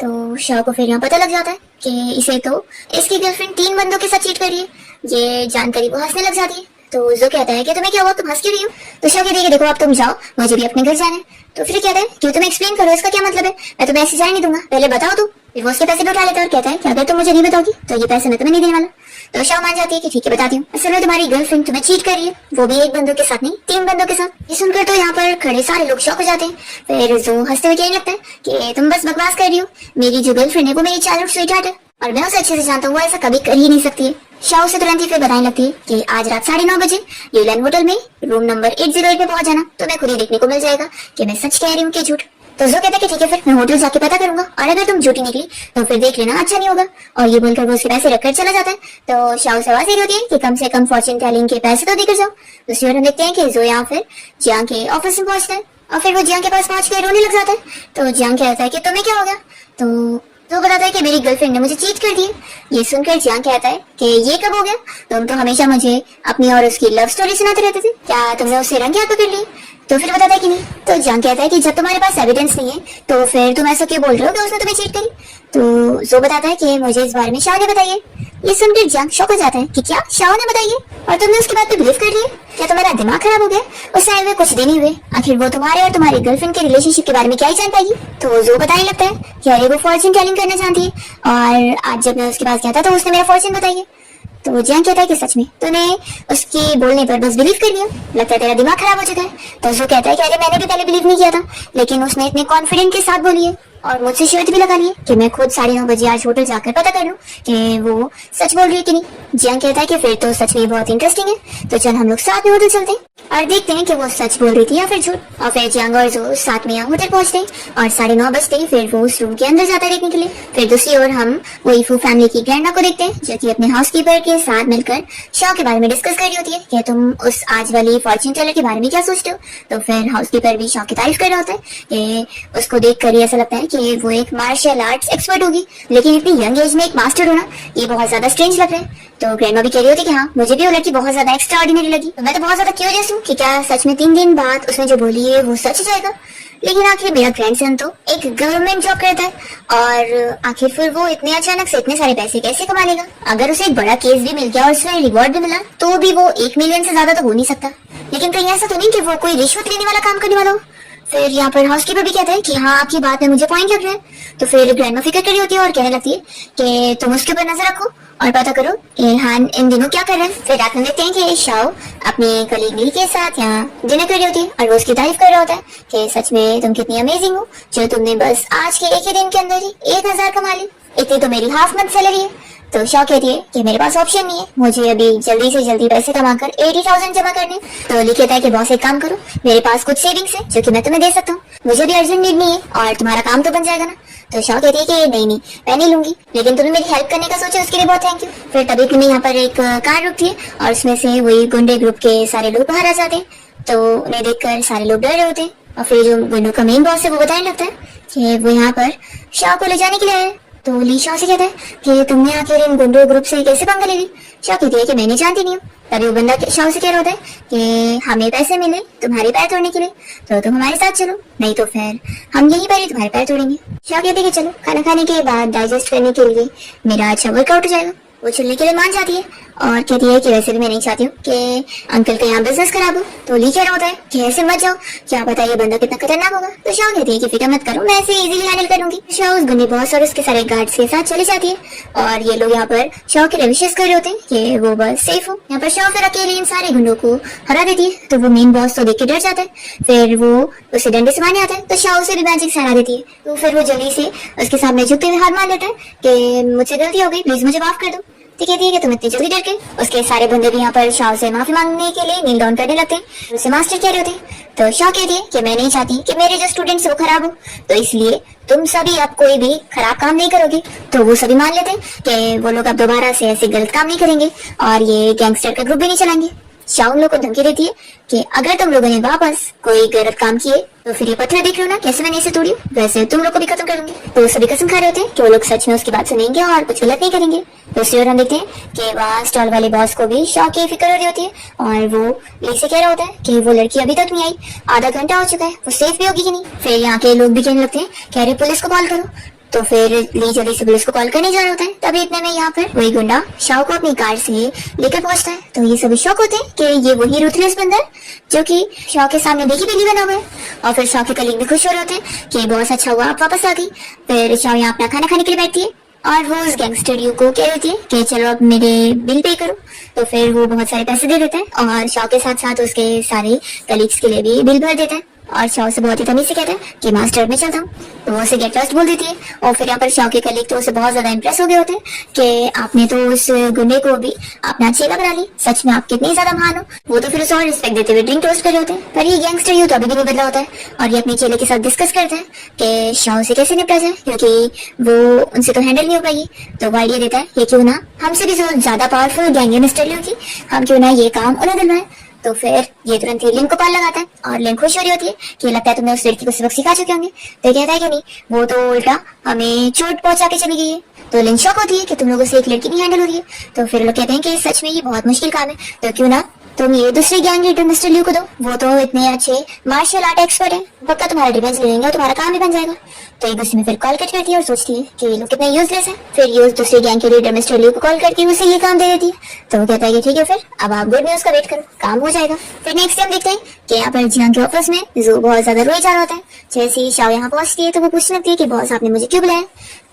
तो शाह को फिर यहाँ पता लग जाता है कि इसे तो इसकी गर्लफ्रेंड 3 बंदों के साथ चीट कर रही है। ये जानकारी वो हंसने लग जाती है। तो जो कहता है कि तुम्हें क्या हुआ, तुम हंस क्यों रही हो। तो शाह कहती है कि देखो अब तुम जाओ, मुझे भी अपने घर जाना है। तो फिर कहता है कि तुम एक्सप्लेन करो इसका क्या मतलब है, मैं तुम्हें ऐसे जाने नहीं दूंगा, पहले बताओ। तो फिर वो उसके पैसे भी उठा लेता है और कहता है कि अगर तुम मुझे नहीं बताओगी तो ये पैसे मैं तुम्हें नहीं देने वाला। तो शाओ मान जाती है कि ठीक है बताती हूँ, असल में तुम्हारी गर्लफ्रेंड तुम्हें चीट कर रही है, वो भी एक बंदों के साथ नहीं 3 बंदों के साथ। ये सुनकर तो यहाँ पर खड़े सारे लोग शॉक हो जाते हैं। फिर जो हंसते हुए कहने लगता है कि तुम बस बकवास कर रही हो, मेरी जो गर्लफ्रेंड है वो मेरी चाइल्डहुड स्वीटहार्ट है और मैं उसे अच्छे से जानता हूँ, वो ऐसा कभी कर ही नहीं सकती है। शाओ से तुरंत ही फिर बताने लगती है कि आज रात 9:30 बजे यूलैंड होटल में रूम नंबर 808 में पहुंच जाना, तो मैं खुद ही देखने को मिल जाएगा कि मैं सच कह रही हूँ कि झूठ। तो जो कहता है कि ठीक है फिर मैं होटल जाके पता करूंगा और अगर तुम झूठी निकली तो फिर देख लेना, अच्छा नहीं होगा। और ये बोलकर वो उसके पैसे रखकर चला जाता है। तो शाओ से आवाज होती है कि कम से कम फॉर्च्यून टेलिंग के पैसे तो देकर जाओ। दूसरी ओर हम देखते हैं कि जो यहाँ फिर जियांग के ऑफिस में पहुंचता है और फिर वो जियांग के पास पहुंच कर रोने लग जाता है। तो जियांग कहता है कि तुम्हें क्या हो गया, तो बताता है कि मेरी गर्लफ्रेंड ने मुझे चीट कर दी। ये सुनकर जियांग कहता है कि ये कब हो गया, तुम तो हमेशा मुझे अपनी और उसकी लव स्टोरी सुनाते रहते थे, क्या तुमने उससे रंगे हाथ पकड़ लिए। तो फिर बताता है कि नहीं। तो जियांग कहता है कि जब तुम्हारे पास एविडेंस नहीं है तो फिर तुम ऐसा क्यों बोल रहे हो कि उसने तुम्हें चीट करी। तो जो बताता है कि मुझे इस बारे में शाओ ने बताई है। ये सुनकर जियांग शॉक हो जाता है कि क्या शाओ ने बताई है और तुमने उसकी बात पे बिलीव कर लिया, क्या तुम्हारा दिमाग खराब हो गया। उस आए हुए कुछ दिन ही हुए, आखिर वो तुम्हारे और तुम्हारी गर्लफ्रेंड के रिलेशनशिप के बारे में क्या ही जान पाएगी। तो जो बताने लगता है कि अरे वो फॉर्च्यून टेलिंग करना चाहती है और आज जब मैं उसके पास गया था तो उसने मेरा फॉर्च्यून बताई है। तो जियांग कहता है कि सच में तूने उसके बोलने पर बस बिलीव कर लिया, लगता है तेरा दिमाग खराब हो चुका है। तो जो कहता है कि अरे मैंने भी पहले बिलीव नहीं किया था, लेकिन उसने इतने कॉन्फिडेंट के साथ बोली है और मुझसे शर्त भी लगा ली है कि मैं खुद 9:30 बजे आज होटल जाकर पता कर लूं कि वो सच बोल रही है कि नहीं। जियांग कहता है कि फिर तो सच में बहुत इंटरेस्टिंग है, तो चल हम लोग साथ में होटल चलते हैं और देखते हैं कि वो सच बोल रही थी या फिर झूठ। और फिर जियांग और जो साथ में यहाँ होटल पहुंचते हैं और 9:30 बजते ही फिर वो उस रूम के अंदर जाता है देखने के लिए। फिर दूसरी ओर हम वही फू फैमिली की ग्रैंडमा को देखते हैं जो कि अपने हाउसकीपर के साथ मिलकर शाओ के बारे में डिस्कस कर रही होती है कि तुम उस आज वाली फॉर्च्यून टेलर के बारे में क्या सोचते हो। तो फिर हाउसकीपर भी शाओ की तारीफ कर रहा होता है कि उसको देख कर ही ऐसा लगता है कि वो एक मार्शल आर्ट्स एक्सपर्ट होगी, लेकिन इतनी यंग एज में एक मास्टर होना ये बहुत ज्यादा स्ट्रेंज लग रहा है। तो ग्रैंडमा भी कह रही होती कि हाँ मुझे भी वो लड़की बहुत ज्यादा एक्स्ट्रा ऑर्डिनरी लगी। तो मैं तो बहुत ज्यादा क्यूरियस हूँ कि क्या सच में 3 दिन बाद उसने जो बोली है वो सच जाएगा। लेकिन आखिर मेरा ग्रैंडसन तो एक गवर्नमेंट जॉब करता है और आखिर फिर वो इतने अचानक से इतने सारे पैसे कैसे कमा लेगा। अगर उसे एक बड़ा केस भी मिल गया और उसमें रिवॉर्ड भी मिला तो भी वो 1 मिलियन से ज्यादा तो हो नहीं सकता। लेकिन कहीं ऐसा तो नहीं कि वो कोई रिश्वत लेने वाला काम करने वाला हो। फिर यहाँ पर हाउसकीपर भी कहता है कि हाँ आपकी बात में मुझे पॉइंट लग रहा है। तो फिर ग्रैंडमा फिक्र कर रही होती है और कहने लगती है कि तुम उसके ऊपर नजर रखो और पता करो इरहान इन दिनों क्या कर रहे हैं। फिर रात में देखते हैं कि शाओ अपने कलीग नील के साथ यहाँ डिनर कर रही होती है और वो उसकी तारीफ कर रहा होता है कि सच में तुम कितनी अमेजिंग हो जो तुमने बस आज के एक ही दिन के अंदर ही 1000 कमा ली, इतनी तो मेरी हाफ मंथ सैलरी है। तो शाओ कहती है कि मेरे पास ऑप्शन नहीं है, मुझे अभी जल्दी से जल्दी पैसे कमाकर 80,000 जमा करने। तो ली कहता है कि बॉस एक काम करो, मेरे पास कुछ सेविंग्स है जो कि मैं तुम्हें दे सकता हूँ, मुझे भी अर्जेंट नीड नहीं है और तुम्हारा काम तो बन जाएगा ना। तो शाओ कहती है कि नहीं मैं नहीं लूंगी, लेकिन तुमने मेरी हेल्प करने का सोचा उसके लिए बहुत थैंक यू। फिर तभी तुम्हें यहाँ पर एक कार रुकती है और उसमें से वही गुंडे ग्रुप के सारे लोग बाहर आ जाते हैं। तो उन्हें देखकर सारे लोग डर रहे होते हैं और फिर जो गुंडों का मेन बॉस है वो बताने लगता है कि वो यहाँ पर शाओ को ले जाने के लिए आए। तो ली शाओ से कहता है कि तुमने आखिर इन गुंडों ग्रुप से कैसे पंगा ले ली। शाओ कहती है कि मैंने जानती नहीं हूँ। तभी वो बंदा शाओ से कह रहा होता है कि हमें पैसे मिले तुम्हारे पैर तोड़ने के लिए, तो तुम हमारे साथ चलो, नहीं तो फिर हम यहीं पर ही तुम्हारे पैर तोड़ेंगे। शाओ कहती है कि चलो खाना खाने के बाद डाइजेस्ट करने के लिए मेरा अच्छा वर्कआउट हो जाएगा। वो चलने के लिए मान जाती है और कहती है कि वैसे भी मैं नहीं चाहती हूँ कि अंकल का यहाँ बिजनेस खराब हो। तो ली कह रहा होता है कि ऐसे मत जाओ, क्या पता ये बंदा कितना खतरनाक होगा। तो शाओ कहती है कि फिक्र मत करो, मैं इसे इजीली हैंडल कर लूंगी। शाओ उस गुंडे बॉस और उसके सारे गार्ड्स के साथ चली जाती है और ये लोग यहाँ पर शाओ के लिए विशेष कर रहे होते हैं कि वो बस सेफ हो। यहाँ पर शाओ फिर अकेले इन सारे गुंडों को हरा देती है। तो वो मेन बॉस तो देख के डर जाता है, फिर वो उसे डंडे से मारने आता है। तो शाओ उसे भी मैजिक से हरा देती है। तो फिर वो जल्दी से उसके सामने झुकते हुए हाथ मान लेता है कि मुझसे गलती हो गई, प्लीज मुझे माफ कर दो। तो कहती है कि तुम इतनी जल्दी डर गए। उसके सारे बंदे भी यहाँ पर शाओ से माफी मांगने के लिए नील डाउन करने लगते हैं। उसे मास्टर कह रहे होते हैं। तो शाओ कहती है कि मैं नहीं चाहती कि मेरे जो स्टूडेंट्स वो खराब हो, तो इसलिए तुम सभी अब कोई भी खराब काम नहीं करोगे। तो वो सभी मान लेते हैं कि वो लोग अब दोबारा से ऐसे गलत काम नहीं करेंगे और ये गैंगस्टर का ग्रुप भी नहीं चलाएंगे। शाओ उन लोग को धमकी देती है कि अगर तुम लोगों ने वापस कोई गलत काम किए तो फिर ये पत्थर देख लो ना कैसे मैंने इसे तोड़ी, वैसे तुम लोग को भी खत्म कर दूंगी। तो सभी कसम खा रहे होते हैं कि वो लोग सच में उसकी बात सुनेंगे और कुछ गलत नहीं करेंगे। दूसरी ओर हम देखते हैं कि वहाँ स्टॉल वाले बॉस को भी शाओ की फिक्र हो रही होती है और वो ली से कह रहा होता है कि वो लड़की अभी तक नहीं आई, आधा घंटा हो चुका है, वो सेफ भी होगी कि नहीं। फिर यहाँ के लोग भी कहने लगते हैं कि अरे पुलिस को कॉल करो। तो फिर ली जल्दी से पुलिस को कॉल करने जा रहा होता है। तभी इतने में यहाँ पर वही गुंडा शाओ को अपनी कार से लेकर पहुंचता है। तो ये सभी शौक होते हैं कि ये वही रूथलेस बंदा है जो कि शाओ के सामने देखी पहली बना हुआ है। और फिर शाओ के कलीग भी खुश हो रहे होते हैं कि बहुत अच्छा हुआ आप वापस आ गई। फिर शाओ यहाँ अपना खाना खाने के लिए बैठती है और वो उस गैंगस्टर यू को कह देती है कि चलो अब मेरे बिल पे करो। तो फिर वो बहुत सारे पैसे दे देता है और शाओ के साथ साथ उसके सारे कलीग्स के लिए भी बिल भर देता है। और शाओ से बहुत ही तमीज से कहता है कि मास्टर मैं चलता हूँ। तो वो उसे गेट लॉस्ट बोल देती है। और फिर यहाँ पर शाओ के कलीग तो उसे बहुत ज्यादा इंप्रेस हो गए होते हैं कि आपने तो उस गुंडे को भी अपना चेला बना ली, सच में आप कितनी ज्यादा महान हो। वो तो फिर उसे और रिस्पेक्ट देते हुए ड्रिंक टोस्ट कर रहे होते हैं। पर ये गैंगस्टर यू तो अभी भी नहीं बदला होता है और ये अपने चेले के साथ डिस्कस करता है कि शाओ से कैसे निपटा जाए, क्योंकि वो उनसे तो हैंडल नहीं हो पाएगी। तो वो आइडिया देता है कि क्यों ना हमसे भी जो ज्यादा पावरफुल गैंग है मिस्टर यू की, हम क्यों ना ये काम उन्हें दिलवाएं। तो फिर ये तुरंत ही लिन को कॉल लगाता है और लिन खुश हो रही होती है कि लगता है तुमने उस लड़की को सबक सिखा चुके होंगे। तो कहता है कि नहीं, वो तो उल्टा हमें चोट पहुंचा के चली गई है। तो लिन शॉक होती है कि तुम लोगों से एक लड़की नहीं हैंडल हो रही है। तो फिर लोग कहते हैं कि सच में ये बहुत मुश्किल काम है, तो क्यों ना तुम ये दूसरे गैंग लीडर मिस्टर ल्यू को दो, वो तो इतने अच्छे मार्शल आर्ट एक्सपर्ट है, पक्का तुम्हारा डिफेंस ले लेंगे और तुम्हारा काम भी बन जाएगा। तो एक दूसरे में फिर कॉल कट करती है और सोचती है कि ये लोग कितने यूजलेस है। फिर यूज दूसरे गैंग के लीडर मिस्टर ल्यू को कॉल करके उसे ये काम दे देती है। तो वो कहता है कि ठीक है फिर अब आप गुड न्यूज का वेट करो, काम हो जाएगा। फिर नेक्स्ट टाइम देखते हैं कि यहाँ पर जियांग के ऑफिस में जो बहुत ज्यादा रोई जा रहा होता है। जैसे ही शाओ यहाँ पहुंचती है तो वो पूछने लगती है कि बॉस आपने मुझे क्यों बुलाया।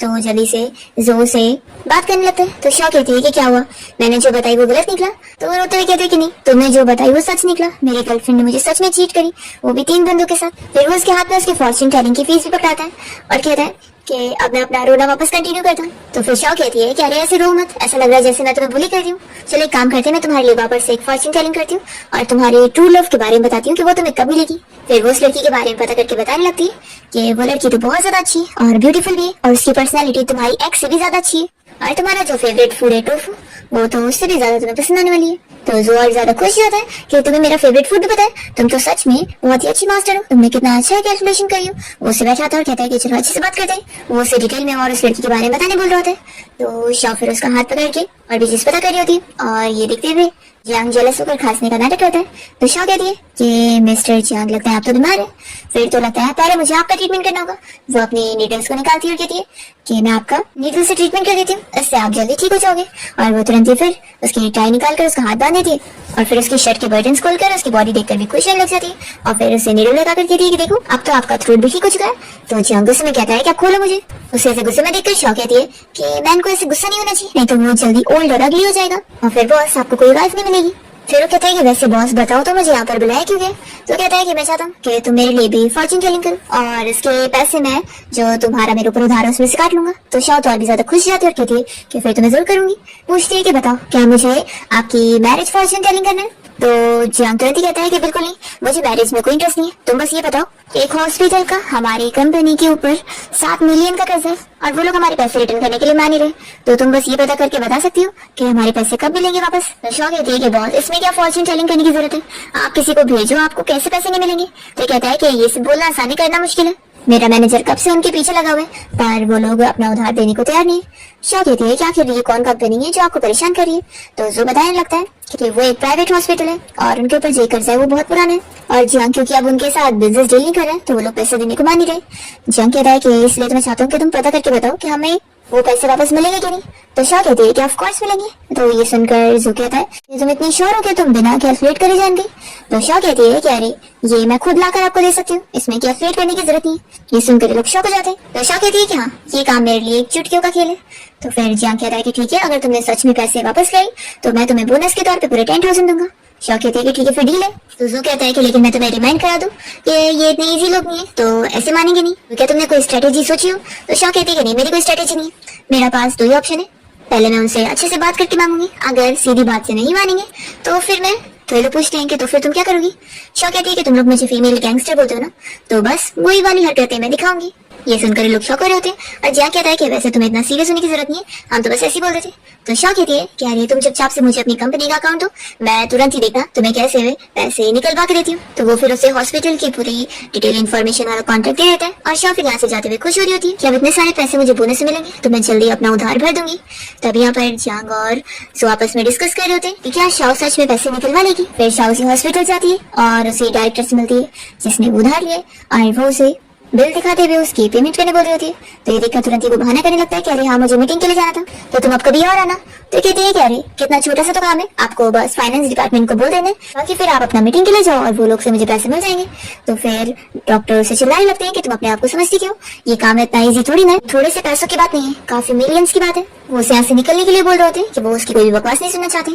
तो जल्दी से जो से बात करने लगते हैं। तो शाओ कहती है कि क्या हुआ, मैंने जो बताई वो गलत निकला। तो वो रोते हुए कहते हैं कि नहीं, तुमने जो बताई वो सच निकला, मेरी गर्लफ्रेंड ने मुझे सच में चीट करी, वो भी 3 बंदों के साथ। फिर वो उसके हाथ में उसके फॉर्च्यून टेलिंग की फीस भी पकड़ाता है और कहता है कि अब मैं अपना रोना वापस कंटिन्यू करता हूँ। तो फिर शाओ कहती है कि अरे ऐसे रो मत, ऐसा लग रहा है जैसे मैं तुम्हें बुली कर रही हूँ। चलो एक काम करते हैं, मैं तुम्हारे लिए वापस से एक फॉर्च्यून टेलिंग करती हूँ और तुम्हारे ट्रू लव के बारे में बताती हूँ कि वो तुम्हें कब मिलेगी। फिर वो उस लड़की के बारे में पता करके बताने लगती है कि वो लड़की तो बहुत ज्यादा अच्छी है और ब्यूटीफुल भी है और उसकी पर्सनैलिटी तुम्हारी एक्स से भी ज्यादा अच्छी है और तुम्हारा जो फेवरेट फूड है टोफू, वो तो उससे भी ज्यादा तुम्हें पसंद आने वाली है। तो जो और ज्यादा खुश होता है कि तुम्हें मेरा फेवरेट फूड भी पता है, तुम तो सच में बहुत ही अच्छी मास्टर हो, तुमने कितना अच्छा कैलकुलेशन करी हो। वो उससे बैठा था और कहता है कि चलो अच्छे से बात करते हैं। वो उसे डिटेल में और उस लड़की के बारे में बताने बोल रहा होता है। तो शाओ फिर उसका हाथ पकड़ के और भी चीज पता कर रही होती है और ये देखते हुए जियांग जेलस होकर खांसने का नाटक करता है। तो शाओ कहती है कि मिस्टर जियांग लगता है आप तो बीमार है। फिर तो लगता है पहले मुझे आपका ट्रीटमेंट करना होगा। वो अपनी नीडल्स को निकालती है और कहती है कि मैं आपका नीडल से ट्रीटमेंट कर देती हूँ, इससे आप जल्दी ठीक हो जाओगे। और वो तुरंत ही फिर उसकी टाई निकाल कर उसका हाथ बांध देती है और फिर उसकी शर्ट के बटन्स खोलकर उसकी बॉडी देखकर भी खुश रहने लग जाती है और फिर उसे नीडल लगाकर कहती है कि देखो अब तो आपका थ्रोट भी ठीक हो चुका है। तो जियांग गुस्से में कहता है कि आप खोलो मुझे। उसे ऐसे गुस्से में देखकर शाओ कहती है कि मैन को ऐसे गुस्सा नहीं होना चाहिए, नहीं तो वो जल्दी ओल्ड और अगली हो जाएगा और फिर बॉस आपको कोई वाइफ नहीं मिलेगी। फिर वो कहता है कि वैसे बॉस बताओ तो मुझे यहाँ पर बुलाया क्यों गया। तो कहता है कि मैं चाहता हूँ कि तुम मेरे लिए भी फॉर्च्यून टेलिंग करो और इसके पैसे मैं जो तुम्हारा मेरे ऊपर उधार है उसमें से काट लूंगा। तो शाओ तो और भी ज्यादा खुश जाती है और कहती है कि फिर तो मैं जरूर करूंगी। पूछती है कि बताओ क्या मुझे आपकी मैरिज फॉर्च्यून टेलिंग करना है। तो जियांग तुरंत ही कहता है कि बिल्कुल नहीं, मुझे मैरिज में कोई इंटरेस्ट नहीं है, तुम बस ये बताओ एक हॉस्पिटल का हमारी कंपनी के ऊपर 7 मिलियन का कर्ज है और वो लोग हमारे पैसे रिटर्न करने के लिए मान ही रहे, तो तुम बस ये पता करके बता सकती हो कि हमारे पैसे कब मिलेंगे वापस। तो शाओ कहती है कि बॉस इसमें क्या फॉर्च्यून टेलिंग करने की जरूरत है, आप किसी को भेजो, आपको कैसे पैसे नहीं मिलेंगे। तो कहता है कि ये सब बोलना आसानी करना मुश्किल है, मेरा मैनेजर कब से उनके पीछे लगा हुआ है पर वो लोग अपना उधार देने को तैयार नहीं है। शाओ कहती है कि आखिर ये कौन कंपनी है जो आपको परेशान कर रही है। तो जो बताने लगता है कि वो एक प्राइवेट हॉस्पिटल है और उनके ऊपर जो कर्ज है वो बहुत पुराना है और जियांग क्योंकि अब उनके साथ बिजनेस डील नहीं कर रहे हैं तो वो लोग पैसे देने को मान नहीं रहे। जियांग कहता है कि इसलिए तो मैं चाहता हूँ कि तुम पता करके बताओ कि हमें वो पैसे वापस मिलेंगे कि नहीं। तो शाओ कहती है कि ऑफ कोर्स मिलेंगे। तो ये सुनकर जो कहता है कि तुम इतनी श्योर हो कि तुम बिना कैलकुलेट करे जान गई। तो शाओ कहती है कि अरे ये मैं खुद लाकर आपको दे सकती हूँ, इसमें कैलकुलेट करने की जरूरत नहीं है। ये सुनकर लोग शॉक हो जाते हैं। तो शाओ कहती है कि हाँ ये काम मेरे लिए एक चुटकियों का खेल है। तो फिर जियांग कहता है कि ठीक है, अगर तुमने सच में पैसे वापस लाए तो मैं तुम्हें बोनस के तौर पे पूरे 10,000 दूंगा। शाओ कहती है कि ठीक है फिर डील है। तो जो कहता है कि लेकिन मैं तुम्हें रिमाइंड करा दूं कि ये इतने इजी लोग नहीं है तो ऐसे मानेंगे नहीं, तो क्या तुमने कोई स्ट्रेटेजी सोची हो। तो शाओ कहती है कि नहीं मेरी कोई स्ट्रेटेजी नहीं है, मेरा पास 2 ही ऑप्शन है, पहले मैं उनसे अच्छे से बात करके मांगूंगी, अगर सीधी बात से नहीं मानेंगे तो फिर मैं तो ये लोग पूछते हैं कि तो फिर तुम क्या करोगी। शाओ कहती है कि तुम लोग मुझे फीमेल गैंगस्टर बोलते हो ना, तो बस वही वाली हरकतें मैं दिखाऊंगी। ये सुनकर लोग शॉक हो रहे होते हैं और जियांग कहता है कि वैसे तुम्हें इतना सीरियस होने की जरूरत नहीं है, हम तो बस ऐसे ही बोल रहे थे। तो शाओ कहती है कि अरे तुम चुपचाप से मुझे अपनी कंपनी का अकाउंट दो, मैं तुरंत ही देखना तुम्हें कैसे हुए पैसे निकलवा के देती हूँ। तो वो फिर उसे हॉस्पिटल की पूरी डिटेल इन्फॉर्मेशन वाला कॉन्ट्रैक्ट दे देता है और शाओ फिर यहाँ से जाते हुए खुश हो रही होती है कि अब इतने सारे पैसे मुझे बोनस से मिलेंगे तो मैं जल्दी अपना उधार भर दूंगी। तब यहाँ पर जियांग और सो आपस में डिस्कस कर रहे होते हैं कि क्या शाओ सच में पैसे निकलवा लेगी। फिर शाओ उसी हॉस्पिटल जाती है और उसे डायरेक्टर से मिलती है जिसने उधार लिए और वो उसे बिल दिखाते हुए उसकी पेमेंट करने बोल रही होती है। तो ये देखकर तुरंत ही वो बहाना करने लगता है कि अरे हाँ मुझे मीटिंग के लिए जाना था, तो तुम अब कभी और आना। तो कहती है कि अरे कितना छोटा सा तो काम है, आपको बस फाइनेंस डिपार्टमेंट को बोल देना है, बाकी फिर आप अपना मीटिंग के लिए जाओ और वो लोग से मुझे पैसे मिल जाएंगे। तो फिर डॉक्टर उसे चिल्लाने लगते हैं कि तुम अपने आप को समझती क्यों, ये काम इतना ईजी थोड़ी ना है, थोड़े से पैसों की बात नहीं है, काफी मिलियंस की बात है। वो उसे यहाँ से निकलने के लिए बोल रहे होते हैं कि वो उसकी कोई भी बकवास नहीं सुनना चाहते।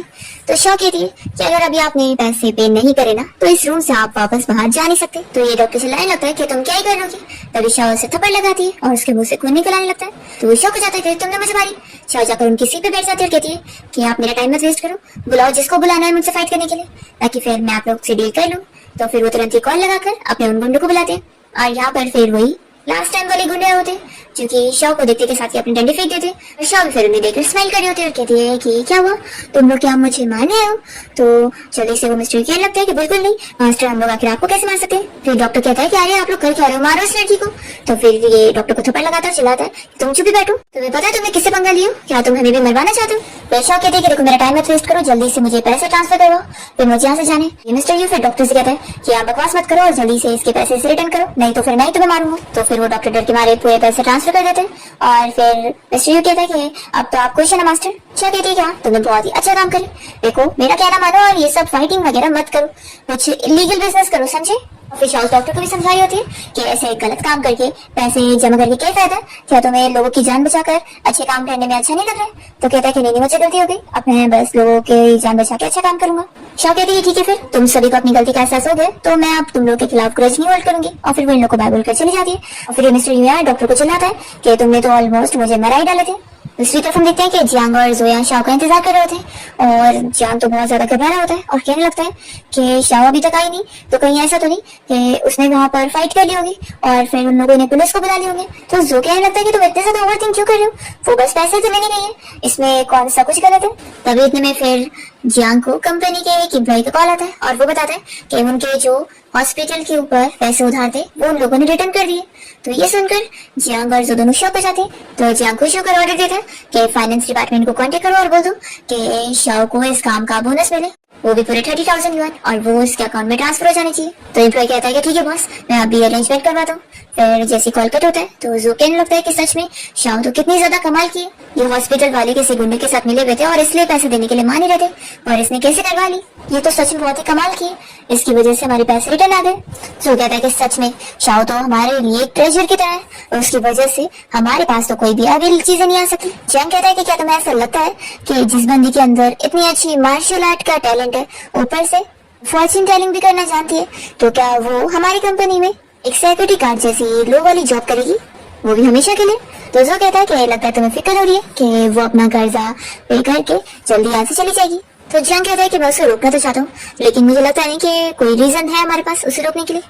तो शॉ कहती है कि अगर अभी आपने पैसे पे नहीं करे ना तो इस रूम से आप वापस बाहर जा नहीं सकते। तो ये डॉक्टर चिल्लाने लगता है कि तुम क्या ही कर रहे हो। तभी शॉ उसे थप्पड़ लगाती है और उसके मुंह से खून निकलने लगता है। तो वो शॉक हो जाता है कि तुमने मुझे मारी। शॉ जाकर उनकी सीट पे बैठ जाती है और कहती है कि आप मेरा टाइम मत वेस्ट करो, बुलाओ जिसको बुलाना है मुझसे फाइट करने के लिए, ताकि फिर मैं आप लोग से डील कर लूं। तो फिर वो तुरंत ही कॉल लगाकर अपने उन गुंडों को बुलाते हैं और यहाँ पर फिर वही लास्ट टाइम वाले गुंडे होते हैं जो कि शॉ को देखते के साथ ही अपनी डंडे फेंक देते और शॉ फिर उन्हें देखकर स्माइल कर रही होती है और कहती है कि क्या हुआ, तुम लोग क्या मुझे मारने आए हो। तो जल्दी से वो मिस्टर कहने लगता है कि बिल्कुल नहीं मास्टर, हम लोग आखिर आपको कैसे मार सकते हैं। फिर डॉक्टर कहता है कि अरे आप लोग कर क्या रहे हो, मारो इस लड़की को। तो फिर ये डॉक्टर को थप्पड़ लगाता है, चिल्लाता है तुम चुप ही बैठो, तुम्हें पता है तुमने किससे पंगा लिया, क्या तुम हमें भी मरवाना चाहते हो। फिर शॉ कहते हैं कि देखो मेरा टाइम मत वेस्ट करो, जल्दी से मुझे पैसे ट्रांसफर करो, फिर मुझे यहाँ से जाने। ये मिस्टर यू फिर डॉक्टर से कहता है कि आप बकवास मत करो और जल्दी से इसके पैसे से रिटर्न करो, नहीं तो फिर मैं ही तुम्हें मारूंगा। तो फिर वो डॉक्टर डर के मारे पूरे पैसे ट्रांसफर कर देते हैं और फिर मिस्टर यू कहता है कि अब तो आप खुश है ना मास्टर। अच्छा कहती है क्या, तुमने बहुत ही अच्छा काम करे, देखो मेरा कहना मानो और ये सब फाइटिंग वगैरह मत करो, कुछ इलीगल बिजनेस करो, समझे। फिर शॉ डॉक्टर को भी समझाई होती है कि ऐसे गलत काम करके पैसे जमा करके क्या फायदा, क्या तुम्हें लोगों की जान बचाकर अच्छे काम करने में अच्छा नहीं लग रहा है। तो कहता है कि नहीं मुझे गलती हो गई, अब मैं बस लोगों की जान बचा के अच्छा काम करूंगा। शॉ कहती है ठीक है, फिर तुम सभी को अपनी गलती का एहसास हो गया तो मैं अब तुम लोगों के खिलाफ ग्रज नहीं होल्ड करूंगी। और फिर वो इन लोगों को बाय बोलकर चली जाती है और फिर मिस्टर यू डॉक्टर को चिल्लाता है कि तुमने तो ऑलमोस्ट मुझे मरा ही डाले थे। दूसरी तरफ हम देखते हैं कि जियांग और जोया शॉ का इंतजार कर रहे होते हैं और जियांग तो बहुत ज्यादा घबरा रहा होता है और कहने लगता है कि शॉ अभी तक आई नहीं, तो कहीं ऐसा तो नहीं कि उसने वहां पर फाइट कर ली होगी और फिर उन लोगों ने पुलिस को बुला ली होंगे। तो जो कहने लगता है कि तुम इतने ज्यादा ओवरथिंक क्यों कर रहे हो, वो बस पैसे तो लेने गई है, इसमें कौन सा कुछ गलत है। तभी इतने में फिर जियांग को कंपनी के एक एम्प्लॉय का कॉल आता है और वो बताता है कि उनके जो हॉस्पिटल के ऊपर पैसे उधार थे वो उन लोगों ने रिटर्न कर दिए। तो ये सुनकर जियांग और जो दोनों शॉक हो जाते हैं। तो जियांग खुश होकर ऑर्डर देता है कि फाइनेंस डिपार्टमेंट को कांटेक्ट करो और बोल दो कि शॉ को इस काम का बोनस मिले, वो भी पूरे 30,000 युआन, और वो उसके अकाउंट में ट्रांसफर हो जाने चाहिए। तो एम्प्लॉय कहता है कि ठीक है बॉस, मैं अभी अरेंजमेंट करवाता हूँ। फिर जैसे कॉल कट होता है तो जो कहने लगता है कि सच में शॉ तो कितनी ज्यादा कमाल की है, ये हॉस्पिटल वाले किसी गुंडे के साथ मिले हुए थे और इसलिए पैसे देने के लिए मान ही रहे थे और इसने कैसे करवा ली, ये तो सच में बहुत ही कमाल की है, इसकी वजह से हमारे पैसे रिटर्न आ गए। जो कहता है कि सच में शॉ तो हमारे लिए एक ट्रेजर की तरह है और उसकी वजह से हमारे पास तो कोई भी अगली चीजें नहीं आ सकती। जियांग कहता है कि क्या तुम्हें ऐसा लगता है कि जिस बंदी के अंदर इतनी अच्छी मार्शल आर्ट का टैलेंट है, ऊपर से फॉर्च्यून टेलिंग भी करना जानती है, तो क्या वो हमारी कंपनी में एक सिक्योरिटी गार्ड जैसी लो वाली जॉब करेगी, वो भी हमेशा के लिए। तो जो कहता है कि लगता है तुम्हें फिक्र हो रही है कि वो अपना कर्जा पे करके जल्दी यहाँ से चली जाएगी। तो जियांग कहता है कि मैं उसे रोकना तो चाहता हूँ लेकिन मुझे लगता नहीं कि कोई रीजन है हमारे पास उसे रोकने के लिए।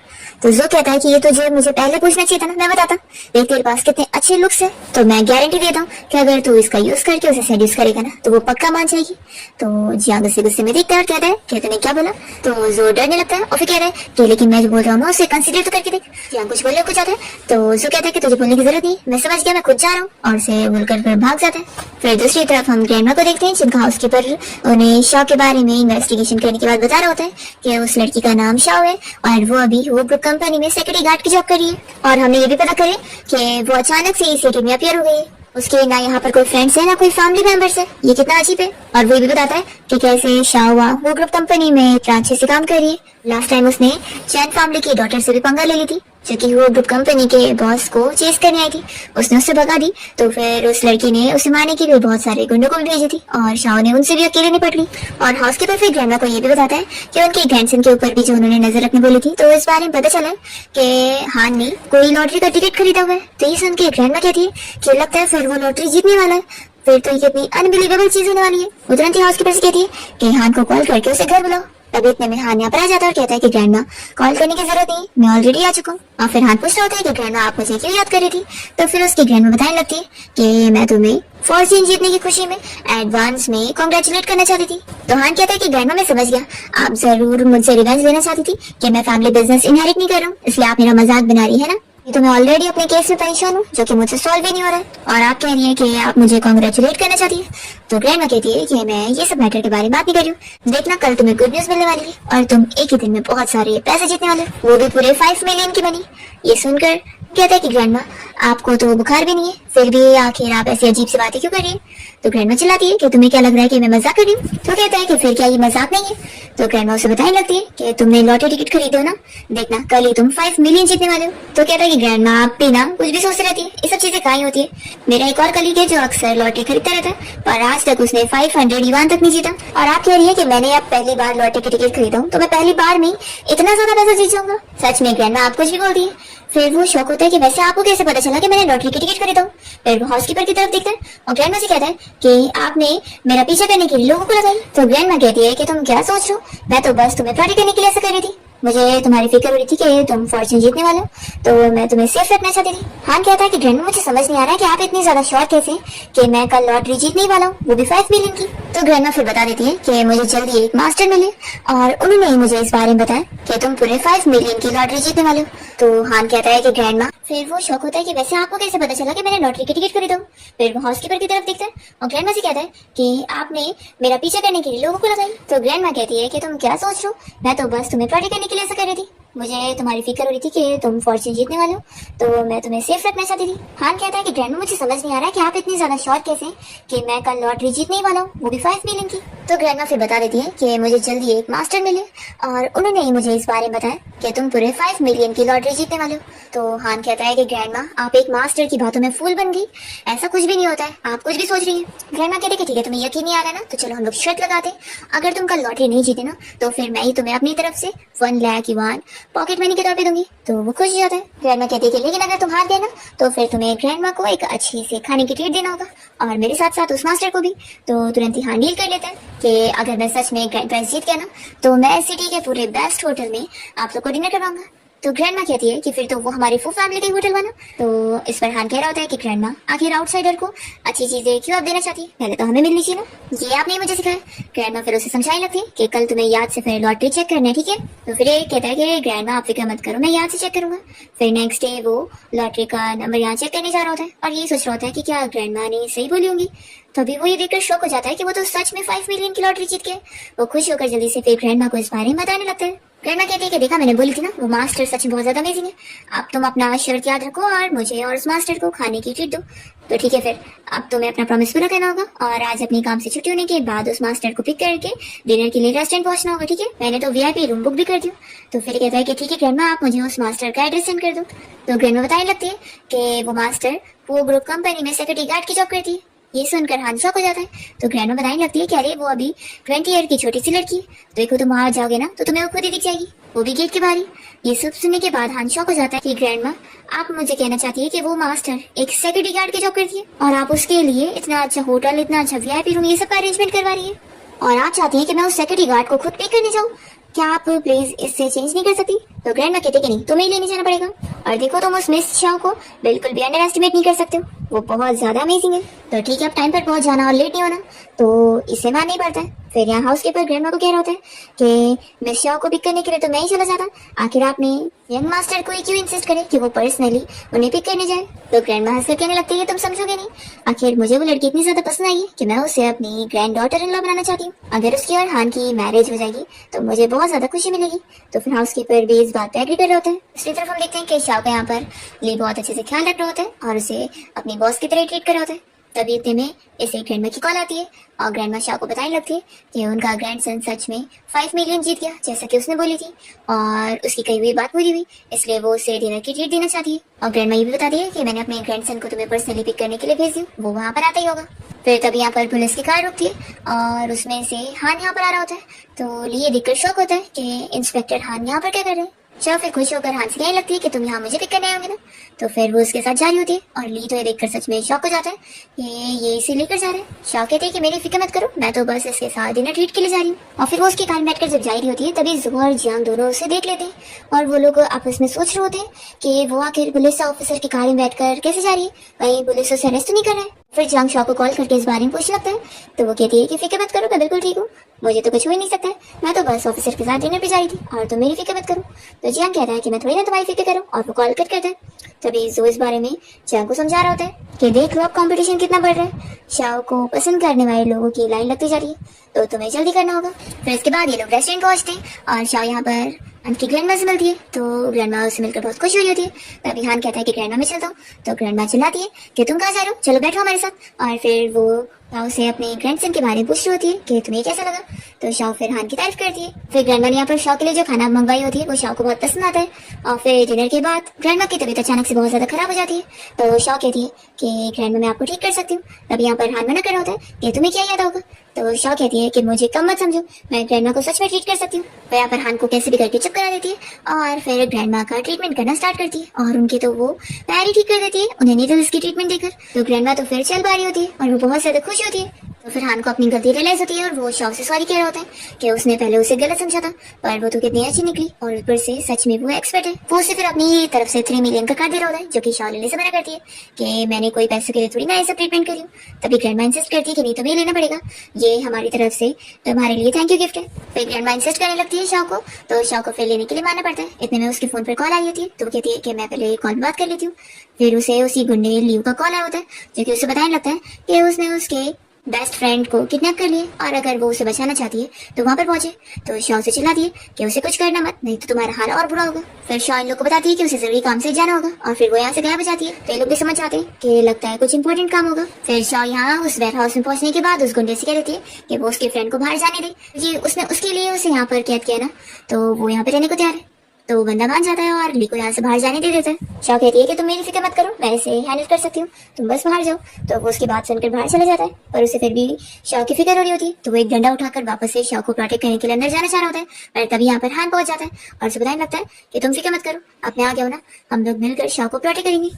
तो जो कहता है कि ये तो जो मुझे पहले पूछना चाहिए था ना, मैं बताता। देख तेरे पास कितने अच्छे लुक्स है, तो मैं गारंटी देता हूँ कि अगर तू इसका यूज करके उसे सेड्यूस करेगा ना तो वो पक्का मान जाएगी। तो जियांग उसे गुस्से में देखता है और कहता है कि तूने क्या बोला। तो जो डरने लगता है और फिर कह रहा है कि लेकिन मैं जो बोल रहा हूँ उसे कंसिडर तो करके देख। जियांग कुछ बोलने को जाता है तो जो कहता है कि तुझे बोलने की जरूरत नहीं, मैं समझ गया, मैं खुद जा रहा हूँ, और उसे बोलकर फिर भाग जाता है। फिर दूसरी तरफ हम ग्रैंडमा को देखते हैं जिनका हाउसकीपर उन्हें शॉ के बारे में इन्वेस्टिगेशन करने के बाद बता रहा होता है कि उस लड़की का नाम शॉ है और वो अभी वो ग्रुप कंपनी में सिक्योरिटी गार्ड की जॉब कर रही है और हमने ये भी पता करे कि वो अचानक से इस सिटी में अपीयर हो गई है, उसके ना यहाँ पर कोई फ्रेंड्स है ना कोई फैमिली मेंबर्स है, ये कितना अजीब है। और वो भी बताता है कि कैसे शॉ वो ग्रुप कंपनी में इतना अच्छे से काम कर रही है। लास्ट टाइम उसने चैन फैमिली की डॉटर से भी पंगा ले ली थी जो कि वो ग्रुप कंपनी के बॉस को चेस करने आई थी, उसने उससे भगा दी। तो फिर उस लड़की ने उसे मारने के लिए बहुत सारे गुंडों को भी भेजी थी और शॉ ने उनसे भी अकेले निपट ली। और हाउसकीपर फिर ग्रैंडमा को ये भी बताता है कि उनके ग्रैंडसन के ऊपर भी जो उन्होंने नजर रखने बोली थी, तो इस बारे में पता चला कि हान ने कोई लॉटरी का टिकट खरीदा हुआ है। तो ये सुन के ग्रैंडमा कहती है कि लगता है फिर वो लॉटरी जीतने वाला है, फिर तो ये कितनी अनबिलीवेबल चीज होने वाली है। वो तुरंत ही हाउसकीपर से कहती है कि हान को कॉल करके उसे घर बुलाओ। तभी इतने में हान यहाँ पर आ जाता है और कहता है कि ग्रैंडमा कॉल करने की जरूरत नहीं, मैं ऑलरेडी आ चुका हूँ। और फिर हान पूछ रहा होता है कि ग्रैंडमा आप मुझे क्यों याद कर रही थी। तो फिर उसकी ग्रैंडमा बताने लगती है कि मैं तुम्हें फॉर्च्यून जीतने की खुशी में एडवांस में कांग्रेचुलेट करना चाहती थी। तो हान कहता है कि ग्रैंडमा मैं समझ गया, आप जरूर मुझसे रिवेंज लेना चाहती थी कि मैं फैमिली बिजनेस इनहेरिट नहीं कर रहा हूँ, इसलिए आप मेरा मजाक बना रही है ना। ये तो मैं ऑलरेडी अपने केस में परेशान हूँ जो कि मुझसे सॉल्व ही नहीं हो रहा है और आप कह रही हैं कि आप मुझे कांग्रेचुलेट करना चाहती है। तो ग्रैंडमा कहती है कि मैं ये सब मैटर के बारे में बात नहीं कर रही हूँ, देखना कल तुम्हें गुड न्यूज मिलने वाली है और तुम एक ही दिन में बहुत सारे पैसे जीतने वाले, वो भी पूरे 5 मिलियन की मनी। ये सुनकर कहता है कि ग्रैंडमा आपको तो बुखार भी नहीं है, फिर भी आखिर आप ऐसी अजीब सी बातें क्यों कर रही हैं? तो ग्रैंडमा चिल्लाती है कि तुम्हें क्या लग रहा है कि मैं मजाक कर रही हूँ? तो कहता है कि फिर क्या ये मजाक नहीं है? तो ग्रैंडमा उसे बताने लगती है कि तुमने लॉटरी टिकट खरीदे हो ना, देखना कल ही तुम 5 मिलियन जीतने वाले हो। तो कहता है कि ग्रैंडमा आप भी ना कुछ भी सोचती रहती है, ये सब चीजें कहाँ ही होती है। मेरा एक और कलीग है जो अक्सर लॉटरी खरीदता रहता है, पर आज तक उसने 500 युआन तक नहीं जीता। और आप कह रही है कि मैंने अब पहली बार लॉटरी की टिकट खरीदा हूँ तो मैं पहली बार में इतना ज्यादा पैसा जीत जाऊंगा? सच में ग्रैंडमा आप कुछ भी बोलती है। फिर वो शौक होता है कि वैसे आपको कैसे पता चला कि मैंने लॉटरी की टिकट खरीदा हूँ? फिर वो हाउसकीपर की तरफ देखता है और ग्रैंडमा से कहता है कि आपने मेरा पीछा करने के लिए लोगों को लगाई। तो ग्रैंडमा कहती है कि तुम क्या सोच रहे हो, मैं तो बस तुम्हें फ्रॉड करने के लिए ऐसा कर रही थी। मुझे तुम्हारी फिक्र हो रही थी कि तुम फॉर्च्यून जीतने वाले हो, तो मैं तुम्हें सेफ रखना चाहती थी। हान कहता है कि ग्रैंडमा मुझे समझ नहीं आ रहा है कि आप इतनी ज्यादा श्योर कैसे कि मैं कल लॉटरी जीतने ही वाला हूँ, वो भी 5 मिलियन की। तो ग्रैंडमा फिर बता देती है कि मुझे जल्दी एक मास्टर मिले और उन्होंने ही मुझे इस बारे में बताया कि तुम पूरे 5 मिलियन की लॉटरी जीतने वाले हो। तो हान कहता है कि ग्रैंडमा, फिर वो शौक होता है कि वैसे आपको कैसे पता चला कि मैंने लॉटरी की टिकट खरीदा हूँ? फिर वो हाउसकीपर की तरफ देखता है और ग्रैंडमा से कहता है कि आपने मेरा पीछा करने के लिए लोगों को लगाई। तो ग्रैंडमा कहती है कि तुम क्या सोच रहे हो, मैं तो बस तुम्हें फ्रॉड करने के लिए ऐसा कर रही थी। मुझे तुम्हारी फिक्र हो रही थी कि तुम फॉर्च्यून जीतने वाले हो, तो मैं तुम्हें सेफ रखना चाहती थी। हान कहता है कि ग्रैंडमा मुझे समझ नहीं आ रहा है कि आप इतनी ज्यादा श्योर कैसे कि मैं कल लॉटरी जीतने ही वाला हूँ, वो भी 5 मिलियन की। तो ग्रैंडमा फिर बता देती है कि मुझे जल्दी एक मास्टर मिले और उन्होंने ही मुझे इस बारे में बताया कि तुम पूरे 5 मिलियन की लॉटरी जीतने वाले हो। तो हान कहता है कि ग्रैंडमा आप एक मास्टर की बातों में फूल बन गई, ऐसा कुछ भी नहीं होता है, आप कुछ भी सोच रही हैं। ग्रैंडमा कहते कि ठीक है, तुम्हें यकीन नहीं आ रहा ना, तो चलो हम लोग शर्त लगाते, अगर तुम कल लॉटरी नहीं जीते ना तो फिर मैं ही तुम्हें अपनी तरफ से 1 लाख युआन पॉकेट मनी के तौर पे दूंगी। तो वो खुश हो जाता है। ग्रैंडमा कहती है कि लेकिन अगर तुम हार गए ना तो फिर तुम्हें ग्रैंडमा को एक अच्छी से खाने की ट्रीट देना होगा और मेरे साथ साथ उस मास्टर को भी। तो तुरंत ही हाँ डील कर लेते हैं कि अगर मैं सच में ग्रैंड प्राइज जीत गया ना तो मैं सिटी के पूरे बेस्ट होटल में आप लोग को डिनर करवाऊंगा। तो ग्रैंडमा कहती है कि फिर तो वो हमारी फुल फैमिली का होटल बना। तो इस पर हान कह रहा होता है कि ग्रैंडमा आखिर आउटसाइडर को अच्छी चीजें क्यों आप देना चाहती है, पहले तो हमें मिलनी चाहिए ना, ये आपने मुझे सिखाया। ग्रैंडमा फिर उसे समझाने लगती है कि कल तुम्हें याद से फिर लॉटरी चेक करना है, ठीक है? तो फिर ये कहता है कि ग्रैंडमा आप फिक्र मत करो, मैं याद से चेक करूंगा। फिर नेक्स्ट डे वो लॉटरी का नंबर यहाँ चेक करने जा रहा होता है और ये सोच रहा होता है कि क्या ग्रैंडमा ने सही बोली होंगी। तभी वो ये देखकर शॉक हो जाता है कि वो तो सच में 5 मिलियन की लॉटरी जीत गए। वो खुश होकर जल्दी से फिर ग्रैंडमा को इस बारे में बताने लगता है। ग्रैंडमा कहती है कि देखा मैंने बोली थी ना, वो मास्टर सच में बहुत ज्यादा अमेजिंग है। अब तुम अपना शर्त याद रखो और मुझे और उस मास्टर को खाने की ट्रीट दो। तो ठीक है, फिर अब तुम्हें अपना प्रॉमिस पूरा करना होगा और आज अपने काम से छुट्टी होने के बाद उस मास्टर को पिक करके डिनर के लिए रेस्टोरेंट पहुंचना होगा, ठीक है? मैंने तो वीआईपी रूम बुक भी कर दिया। तो फिर कहता है कि ठीक है ग्रैंडमा, आप मुझे उस मास्टर का एड्रेस सेंड कर दो। तो ग्रैंडमा बताने लगती है कि वो मास्टर वो ग्रुप कंपनी में सिक्योरिटी गार्ड की जॉब करती है। ये सुनकर हान शॉक हो जाता है। तो ग्रैंडमा बताने लगती है कि अरे वो अभी 20 ईयर की छोटी सी लड़की है, देखो तुम वहां जाओगे ना तो तुम्हें वो खुद ही दिख जाएगी, वो भी गेट के बाहर ही। ये सब सुनने के बाद हान शॉक हो जाता है कि ग्रैंडमा आप मुझे कहना चाहती है कि वो मास्टर एक सिक्योरिटी गार्ड की जॉब करती है और आप उसके लिए इतना अच्छा होटल, इतना अच्छा वीआईपी रूम, ये सब का अरेंजमेंट करवा रही है और आप चाहती है कि मैं उस सिक्योरिटी गार्ड को खुद पे करने जाऊँ। क्या आप प्लीज इससे चेंज नहीं कर सकती? तो ग्रैंडमा कहते कि नहीं, तुम्हें ही लेने जाना पड़ेगा। और देखो तुम उस मिस शाओ को बिल्कुल भी अंडर एस्टिमेट नहीं कर सकते हो, वो बहुत ज्यादा अमेजिंग है। तो ठीक है, अब टाइम पर पहुंच जाना और लेट नहीं होना। तो इसे मानना ही पड़ता है। फिर यहाँ हाउसकीपर ग्रैंडमा को कह रहा होता है कि मिस शाओ को पिक करने के लिए तो मैं ही चला जाता, आखिर आपने यंग मास्टर को ही क्यों इंसिस्ट करे कि वो पर्सनली उन्हें पिक करने जाए? तो ग्रैंडमा हंसकर कहने लगती है तुम समझोगे नहीं, आखिर मुझे वो लड़की इतनी ज्यादा पसंद आई है कि मैं उसे अपनी ग्रैंड डॉटर इन लॉ बनाना चाहती हूँ। अगर उसकी और हान की मैरिज हो जाएगी तो मुझे बहुत ज्यादा खुशी मिलेगी। तो फिर हाउसकीपर भी इस बात पे एग्री कर रहा होता है। दूसरी तरफ हम देखते हैं कि शाओ का यहाँ पर ली बहुत अच्छे से ख्याल रख रहा होता है और उसे अपनी बॉस की तरह ट्रीट कर रहा होता है। तभी इतने में इसे ग्रैंडमा की कॉल आती है और ग्रैंडमा शाओ को बताने लगती है कि उनका ग्रैंडसन सच में 5 मिलियन जीत गया, जैसा कि उसने बोली थी और उसकी कही हुई बात पूरी हुई, इसलिए वो उसे डिनर की ट्रीट देना चाहती है। और ग्रैंडमा ये भी बताती है कि मैंने अपने ग्रैंडसन को तुम्हें पर्सनली पिक करने के लिए भेज दी, वो वहाँ पर आता ही होगा। फिर तभी यहाँ पर पुलिस की कार रुकती है और उसमें से हान यहाँ पर आ रहा होता है। तो लिए देखकर शौक होता है कि इंस्पेक्टर हान यहाँ पर क्या कर रहे हैं। शाओ फिर खुश होकर हान से कहने लगती है कि तुम यहाँ मुझे पिक करने आओगे ना। तो फिर वो उसके साथ जा रही होती है और ली तो ये देखकर सच में शौक हो जाता है कि ये इसे लेकर जा रहे हैं। शाओ कहते हैं कि मेरी फिक्र मत करो, मैं तो बस इसके साथ डिनर ट्रीट के लिए जा रही हूँ। और फिर वो उसकी कार में बैठकर जब जा रही होती है तभी ज़ो और जियांग दोनों उसे देख लेते हैं और वो लोग आपस में सोच रहे होते हैं कि वो आखिर पुलिस ऑफिसर की कार में बैठकर कैसे जा रही है, कहीं पुलिस उसे अरेस्ट तो नहीं कर रहा है। फिर जियांग शाओ को कॉल करके इस बारे में पूछने लगता है। तो वो कहती है कि फिक्र मत करो, मैं बिल्कुल ठीक हूँ, मुझे तो कुछ हो ही नहीं सकता है, मैं तो बस ऑफिसर के साथ डिनर पे जा रही थी और तुम मेरी फिक्र मत करो। तो जियांग कहता है कि मैं थोड़ी ना तुम्हारी फिक्र करूँ और वो कॉल कट करता है। तभी ज़ो इस बारे में जियांग को समझा रहा होता है कि देख लो अब कंपटीशन कितना बढ़ रहा है, शाओ को पसंद करने वाले लोगों की लाइन लगती जा रही है, तो तुम्हें जल्दी करना होगा। फिर इसके बाद ये लोग रेस्टोरेंट पहुंचते हैं और शाओ यहाँ पर हान की ग्रैंडमा से मिलती है। तो ग्रैंडमा उससे मिलकर बहुत खुश हो रही होती है। तभी हान कहता है कि ग्रैंडमा मैं चलता हूँ। तो ग्रैंडमा चिल्लाती है कि तुम कहाँ जा रहे हो, चलो बैठो हमारे साथ। और फिर वो शाओ से अपने ग्रैंडसन के बारे में पूछ रही होती है कि तुम्हें कैसा लगा। तो शाओ फिर हान की तारीफ करती है। फिर ग्रैंडमा ने यहाँ पर शाओ के लिए जो खाना मंगवाई होती है वो शाओ को बहुत पसंद आता है। और फिर डिनर के बाद ग्रैंडमा की तबीयत अचानक से बहुत ज्यादा खराब हो जाती है। तो शाओ कहती है कि ग्रैंडमा मैं आपको ठीक कर सकती हूँ। तभी यहाँ पर हान मना कर रहा होता है कि तुम्हें क्या याद होगा। तो शाओ कहती है कि मुझे कम मत समझो, मैं ग्रैंडमा को सच में ट्रीट कर सकती हूँ। तो यहाँ पर हान को कैसे भी करके चुप करा देती है और फिर ग्रैंडमा का ट्रीटमेंट करना स्टार्ट करती है और उनके तो वो पैर ही ठीक कर देती है उन्हें नीडल्स की ट्रीटमेंट देकर। तो ग्रैंडमा तो फिर चल पा रही होती है और वो बहुत ज्यादा खुश होती है। तो फिर हान को अपनी गलती रियलाइज होती है और वो शाओ से सॉरी कह रहा होता है कि उसने पहले उसे गलत समझा था, पर वो तो कितनी अच्छी निकली और ऊपर से सच में वो एक्सपर्ट है। वो उसे फिर अपनी तरफ से 3 मिलियन का कार्ड दे रहा होता है, जो कि शाओ लेने से मना करती है कि मैंने कोई पैसे के लिए थोड़ी ना ऐसा ट्रीटमेंट करी हूँ। तभी ग्रैंडमा इंसिस्ट करती है कि नहीं तुम्हें लेना पड़ेगा, ये हमारी तरफ से तुम्हारे लिए थैंक यू गिफ्ट है। फिर ग्रैंडमा इंसिस्ट करने लगती है शाओ को, तो शाओ को फिर लेने के लिए मानना पड़ता है। इतने में उसके फोन पर कॉल आई होती है। तो वो कहती है कि मैं पहले कॉल बात कर लेती हूँ। फिर उसे उसी गुंडे लियो का कॉल आया होता है, जो कि उसे बताने लगता है कि उसने उसके बेस्ट फ्रेंड को किडनैप कर लिया और अगर वो उसे बचाना चाहती है तो वहां पर पहुंचे। तो शाओ से चिल्लाती है कि उसे कुछ करना मत, नहीं तो तुम्हारा हाल और बुरा होगा। फिर शाओ इन लोग को बताती है कि उसे जरूरी काम से जाना होगा और फिर वो यहाँ से गायब हो जाती है। तो ये लोग भी समझ जाते हैं कि लगता है कुछ इंपॉर्टेंट काम होगा। फिर शाओ यहाँ उस वेयर हाउस में पहुंचने के बाद उस गुंडे से कह देती है कि वो उसके फ्रेंड को बाहर जाने दे, ये उसने उसके लिए उसे यहाँ पर कैद किया ना, तो वो यहाँ पे रहने को तैयार है। तो वो बंदा मान जाता है और ली को यहाँ से बाहर जाने दे देता है। शाओ कहती है कि तुम मेरी फिक्र मत करो, मैं इसे हैंडल कर सकती हूँ, तुम बस बाहर जाओ। तो वो उसकी बात सुनकर बाहर चले जाता है, पर उसे फिर भी शाओ की फिक्र हो रही होती है। तो वो एक डंडा उठाकर वापस से शाओ को प्रोटेक्ट करने के लिए अंदर जाना चाह रहा होता है, पर तभी यहाँ पर हान पहुंच जाता है और उसे बताने लगता है कि तुम फिक्र मत करो, अपने आगे हो ना, हम लोग मिलकर शाओ को प्रोटेक्ट करेंगे।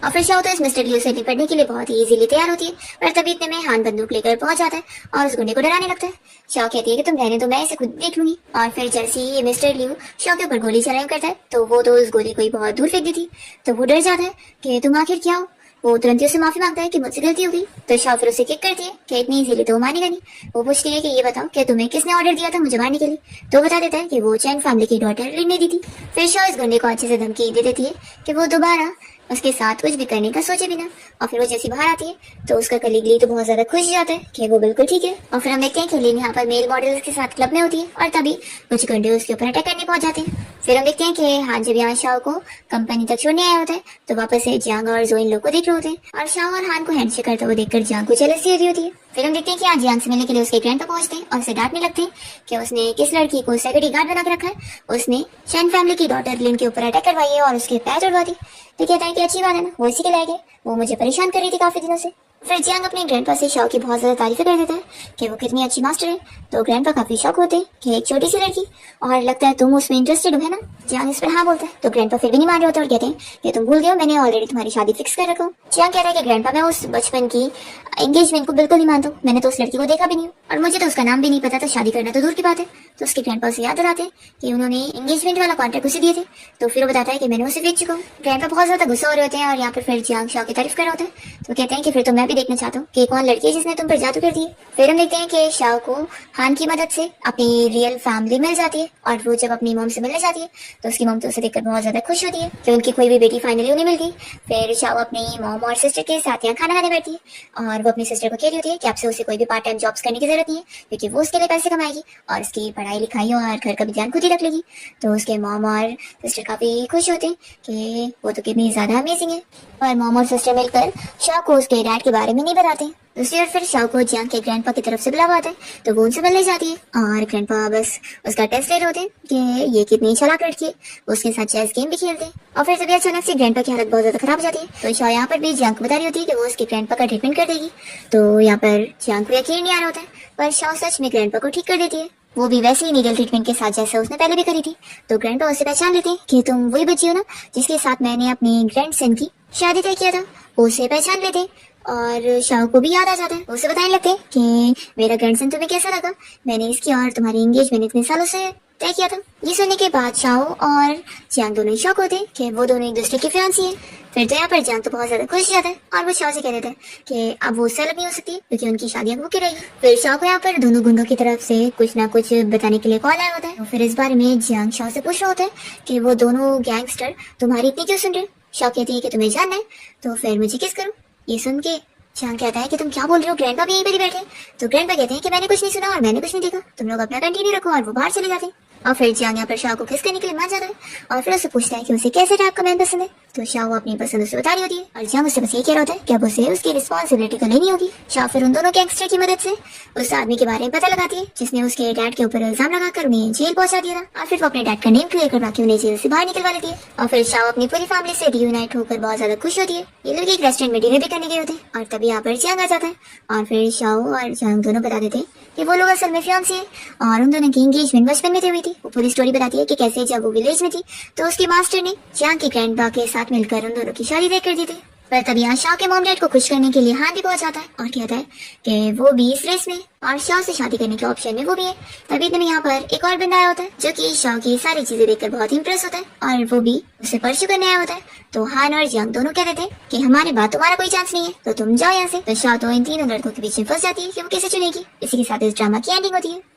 और फिर शाओ तो इस मिस्टर लियो से निपटने के लिए बहुत ही इजीली तैयार होती है, पर तभी इतने में हान बंदूक लेकर पहुंच जाता है और उस गुंडे को डराने लगता है। शाओ कहती है कि तुम रहने दो, मैं इसे खुद देख लूंगी। और फिर जैसे ही ये मिस्टर लियो शाओ के ऊपर गोली चलाया करता है, तो वो तो उस गोली को ही बहुत दूर फेंक देती। तो वो डर जाता है कि तुम आखिर क्या हो। वो तुरंत ही उससे माफी मांगता है कि मुझसे गलती हो गई। तो शाओ फिर उसे किक करती है कि इतनी इजीली तो वो मानेगा नहीं। वो पूछती है कि ये बताओ कि तुम्हें किसने ऑर्डर दिया था मुझे मारने के लिए। तो बता देता है कि वो चैन फैमिली की डॉटर लिन ने दी थी। फिर शाओ इस गुंडे को अच्छे से धमकी दे देती है कि वो दोबारा उसके साथ कुछ भी करने का सोचे बिना। और फिर वो जैसी बाहर आती है तो उसका कलीग ली तो बहुत ज्यादा खुश जाता है कि वो बिल्कुल ठीक है। और फिर हम देखते हैं कि लिन यहाँ पर मेल मॉडल्स के साथ क्लब में होती है और तभी कुछ गुंडे उसके ऊपर अटैक करने पहुंच जाते हैं। फिर हम देखते हैं कि हान जब यहाँ शाओ को कंपनी तक छोड़ने आया होता है तो वापस से जियांग और जो इन लोग को देख रहे होते हैं और शाओ और हान को हैंडशेक करता हुआ देखकर जियांग को जेलसी हो रही होती है। फिर हम देखते हैं कि आज जियांग से मिलने के लिए उसके ग्रैंड पहुंचते हैं और उसे डांटने लगते हैं कि उसने किस लड़की को सिक्योरिटी गार्ड बना के रखा है, उसने चैन फैमिली की डॉटर लिन के ऊपर अटैक करवाई है और उसके पैर तोड़वा दी। तो कहता है कि अच्छी बात है ना, वो इसी के लायक है, वो मुझे परेशान कर रही थी काफी दिनों से। फिर जियांग अपने ग्रैंडपा से शाओ की बहुत ज्यादा तारीफें कर देता है कि वो कितनी अच्छी मास्टर है। तो ग्रैंडपा काफी शौक होते हैं कि एक छोटी सी लड़की और लगता है तुम उसमें इंटरेस्टेड हो, है ना। जियांग इस पर हाँ बोलता है तो ग्रैंडपा फिर भी नहीं मान रहे होते और कहते हैं कि तुम भूल गए हो, मैंने ऑलरेडी तुम्हारी शादी फिक्स कर रखा हूँ। जियांग कहता है कि ग्रैंडपा मैं उस बचपन की एंगेजमेंट को बिल्कुल नहीं मानता हूँ, मैंने तो उस लड़की को देखा भी नहीं और मुझे तो उसका नाम भी नहीं पता, तो शादी करना तो दूर की बात है। तो उसके ग्रैंडपा उसे याद दिलाते हैं कि उन्होंने एंगेजमेंट वाला कॉन्ट्रैक्ट उसे दिए थे। तो फिर वो बताता है कि मैंने उसे बेच चुका हूँ। ग्रैंडपा बहुत ज्यादा गुस्सा हो रहे होते हैं और यहाँ पर फिर जियांग शाओ की तारीफ कर रहा होता है। तो कहते हैं कि फिर तो मैं भी देखना चाहता हूँ कि कौन लड़की है जिसने तुम पर जादू कर दिए। फिर हम देखते हैं कि शाओ को हान की मदद से अपनी रियल फैमिली मिल जाती है और वो जब अपनी मॉम से मिलने जाती है तो उसकी मॉम तो उसे देखकर बहुत ज्यादा खुश होती है कि उनकी कोई भी बेटी फाइनली उन्हें मिल गई। फिर शाओ अपनी मॉम और सिस्टर के साथ यहाँ खाना खाने बैठती है और वो अपनी सिस्टर को कह रही होती है कि आपसे उसे कोई भी पार्ट टाइम जॉब्स करने की जरूरत नहीं है, क्योंकि वो उसके लिए पैसे कमाएगी और उसकी पढ़ाई लिखाई और घर का भी ध्यान खुद ही रख लेगी। तो उसके मॉम और सिस्टर काफी खुश होते हैं कि वो तो कितनी ज्यादा अमेजिंग है। और मॉम और सिस्टर मिलकर शाओ को उसके डैड के बारे में नहीं बताते। दूसरी ओर फिर शाओ को जियांग के ग्रैंडपा की तरफ से बुलावा आता है तो वो उनसे मिलने जाती है और ग्रैंडपा बस उसका टेस्ट ले रहे होते हैं कि ये कितनी चालाक लड़की है। उसके साथ चेस गेम भी खेलते हैं और फिर तभी अचानक से ग्रैंडपा की हालत बहुत ज्यादा खराब हो जाती है। तो शाओ यहाँ पर भी जियांग को बता रही होती है कि वो उसके ग्रैंडपा का ट्रीटमेंट कर देगी। तो यहाँ पर जियांग को यकीन नहीं आ रहा होता है, पर शाओ सच में ग्रैंडपा को ठीक कर देती है, वो भी वैसे ही नीडल ट्रीटमेंट के साथ जैसा उसने पहले भी करी थी। तो ग्रैंडपा उससे पहचान लेते हैं कि तुम वही बच्ची हो ना जिसके साथ मैंने अपनी ग्रैंडसन की शादी तय किया था। उसे पहचान लेते हैं और शाओ को भी याद आ जाता है। उसे बताने लगते हैं कि मेरा ग्रैंडसन तुम्हें कैसा लगा, मैंने इसकी और तुम्हारी एंगेजमेंट इतने सालों से तय किया था। ये सुनने के बाद शाओ और जियांग दोनों ही शौक होते हैं कि वो दोनों एक दूसरे की फियांसी हैं। फिर तो यहाँ पर जियांग तो बहुत ज्यादा खुश जाता है और वो शाओ से कह देता है कि अब वो उससे अलग नहीं हो सकती क्योंकि उनकी शादियां होके रहेगी। फिर शाओ को यहाँ पर दोनों गुंडों की तरफ से कुछ ना कुछ बताने के लिए कॉल आया होता है। फिर इस बारे में जियांग शाओ से पूछ रहा होता है कि वो दोनों गैंगस्टर तुम्हारी इतनी क्यों सुन रहे। शाओ कहती है कि तुम्हें जानना है तो फिर मुझे किस करूँ। ये सुन के जियांग कहता है कि तुम क्या बोल रहे हो, ग्रैंडपा भी यहीं पर ही बैठे। तो ग्रैंडपा कहते हैं कि मैंने कुछ नहीं सुना और मैंने कुछ नहीं देखा, तुम लोग अपना कंटिन्यू रखो और वो बाहर चले जाते हैं। और फिर जियांग यहाँ पर शाओ को किस करने के लिए मान जाता है और फिर उससे पूछता है कि उसे कैसे टाइप का मैन पसंद है। तो शाओ अपनी पसंद उसे बता रही होती है और जियांग उससे बस ये कह रहा होता है कि अब उसे उसकी रिस्पॉन्सिबिलिटी तो लेनी होगी। शाओ फिर उन दोनों गैंगस्टर की मदद से उस आदमी के बारे में पता लगाती है जिसने उसके डैड के ऊपर इल्जाम लगाकर उन्हें जेल पहुंचा दिया था, और फिर वो अपने डैड का नेम क्लियर करवा के उन्हें जेल से बाहर निकलवा लेती है। और फिर शाओ अपनी पूरी फैमिली से रियूनाइट होकर बहुत ज्यादा खुश होती है। ये लोग एक रेस्टोरेंट में डिनर भी करने गए होते हैं और तभी यहाँ पर जियांग आ जाता है और फिर शाओ और जियांग दोनों बता देते हैं कि वो लोग असल में फियांसे हैं और उन दोनों की एंगेजमेंट बचपन में हुई थी। वो पूरी स्टोरी बताती है कि कैसे जब वो विलेज में थी तो उसके मास्टर ने जियांग की ग्रैंडपा के साथ मिलकर उन दोनों की शादी तय कर दी थी। पर तभी यहाँ शाओ के मॉम डैड को खुश करने के लिए हाथ भी पहुंच जाता है और कहता है कि वो भी इस रेस में और शाओ से शादी करने के ऑप्शन में वो भी है। तभी इतने यहाँ पर एक और बंदा आया होता है जो कि शाओ की सारी चीजें देखकर बहुत इंप्रेस होता है और वो भी उसे परस्यू करने आया होता है। तो हान और जियांग दोनों कह देते हैं कि हमारे बाद तुम्हारा कोई चांस नहीं है तो तुम जाओ यहाँ से। तो शाओ तो इन तीनों लड़कों के पीछे फंस जाती है कि वो कैसे चुनेगी। इसी के साथ इस ड्रामा की एंडिंग होती है।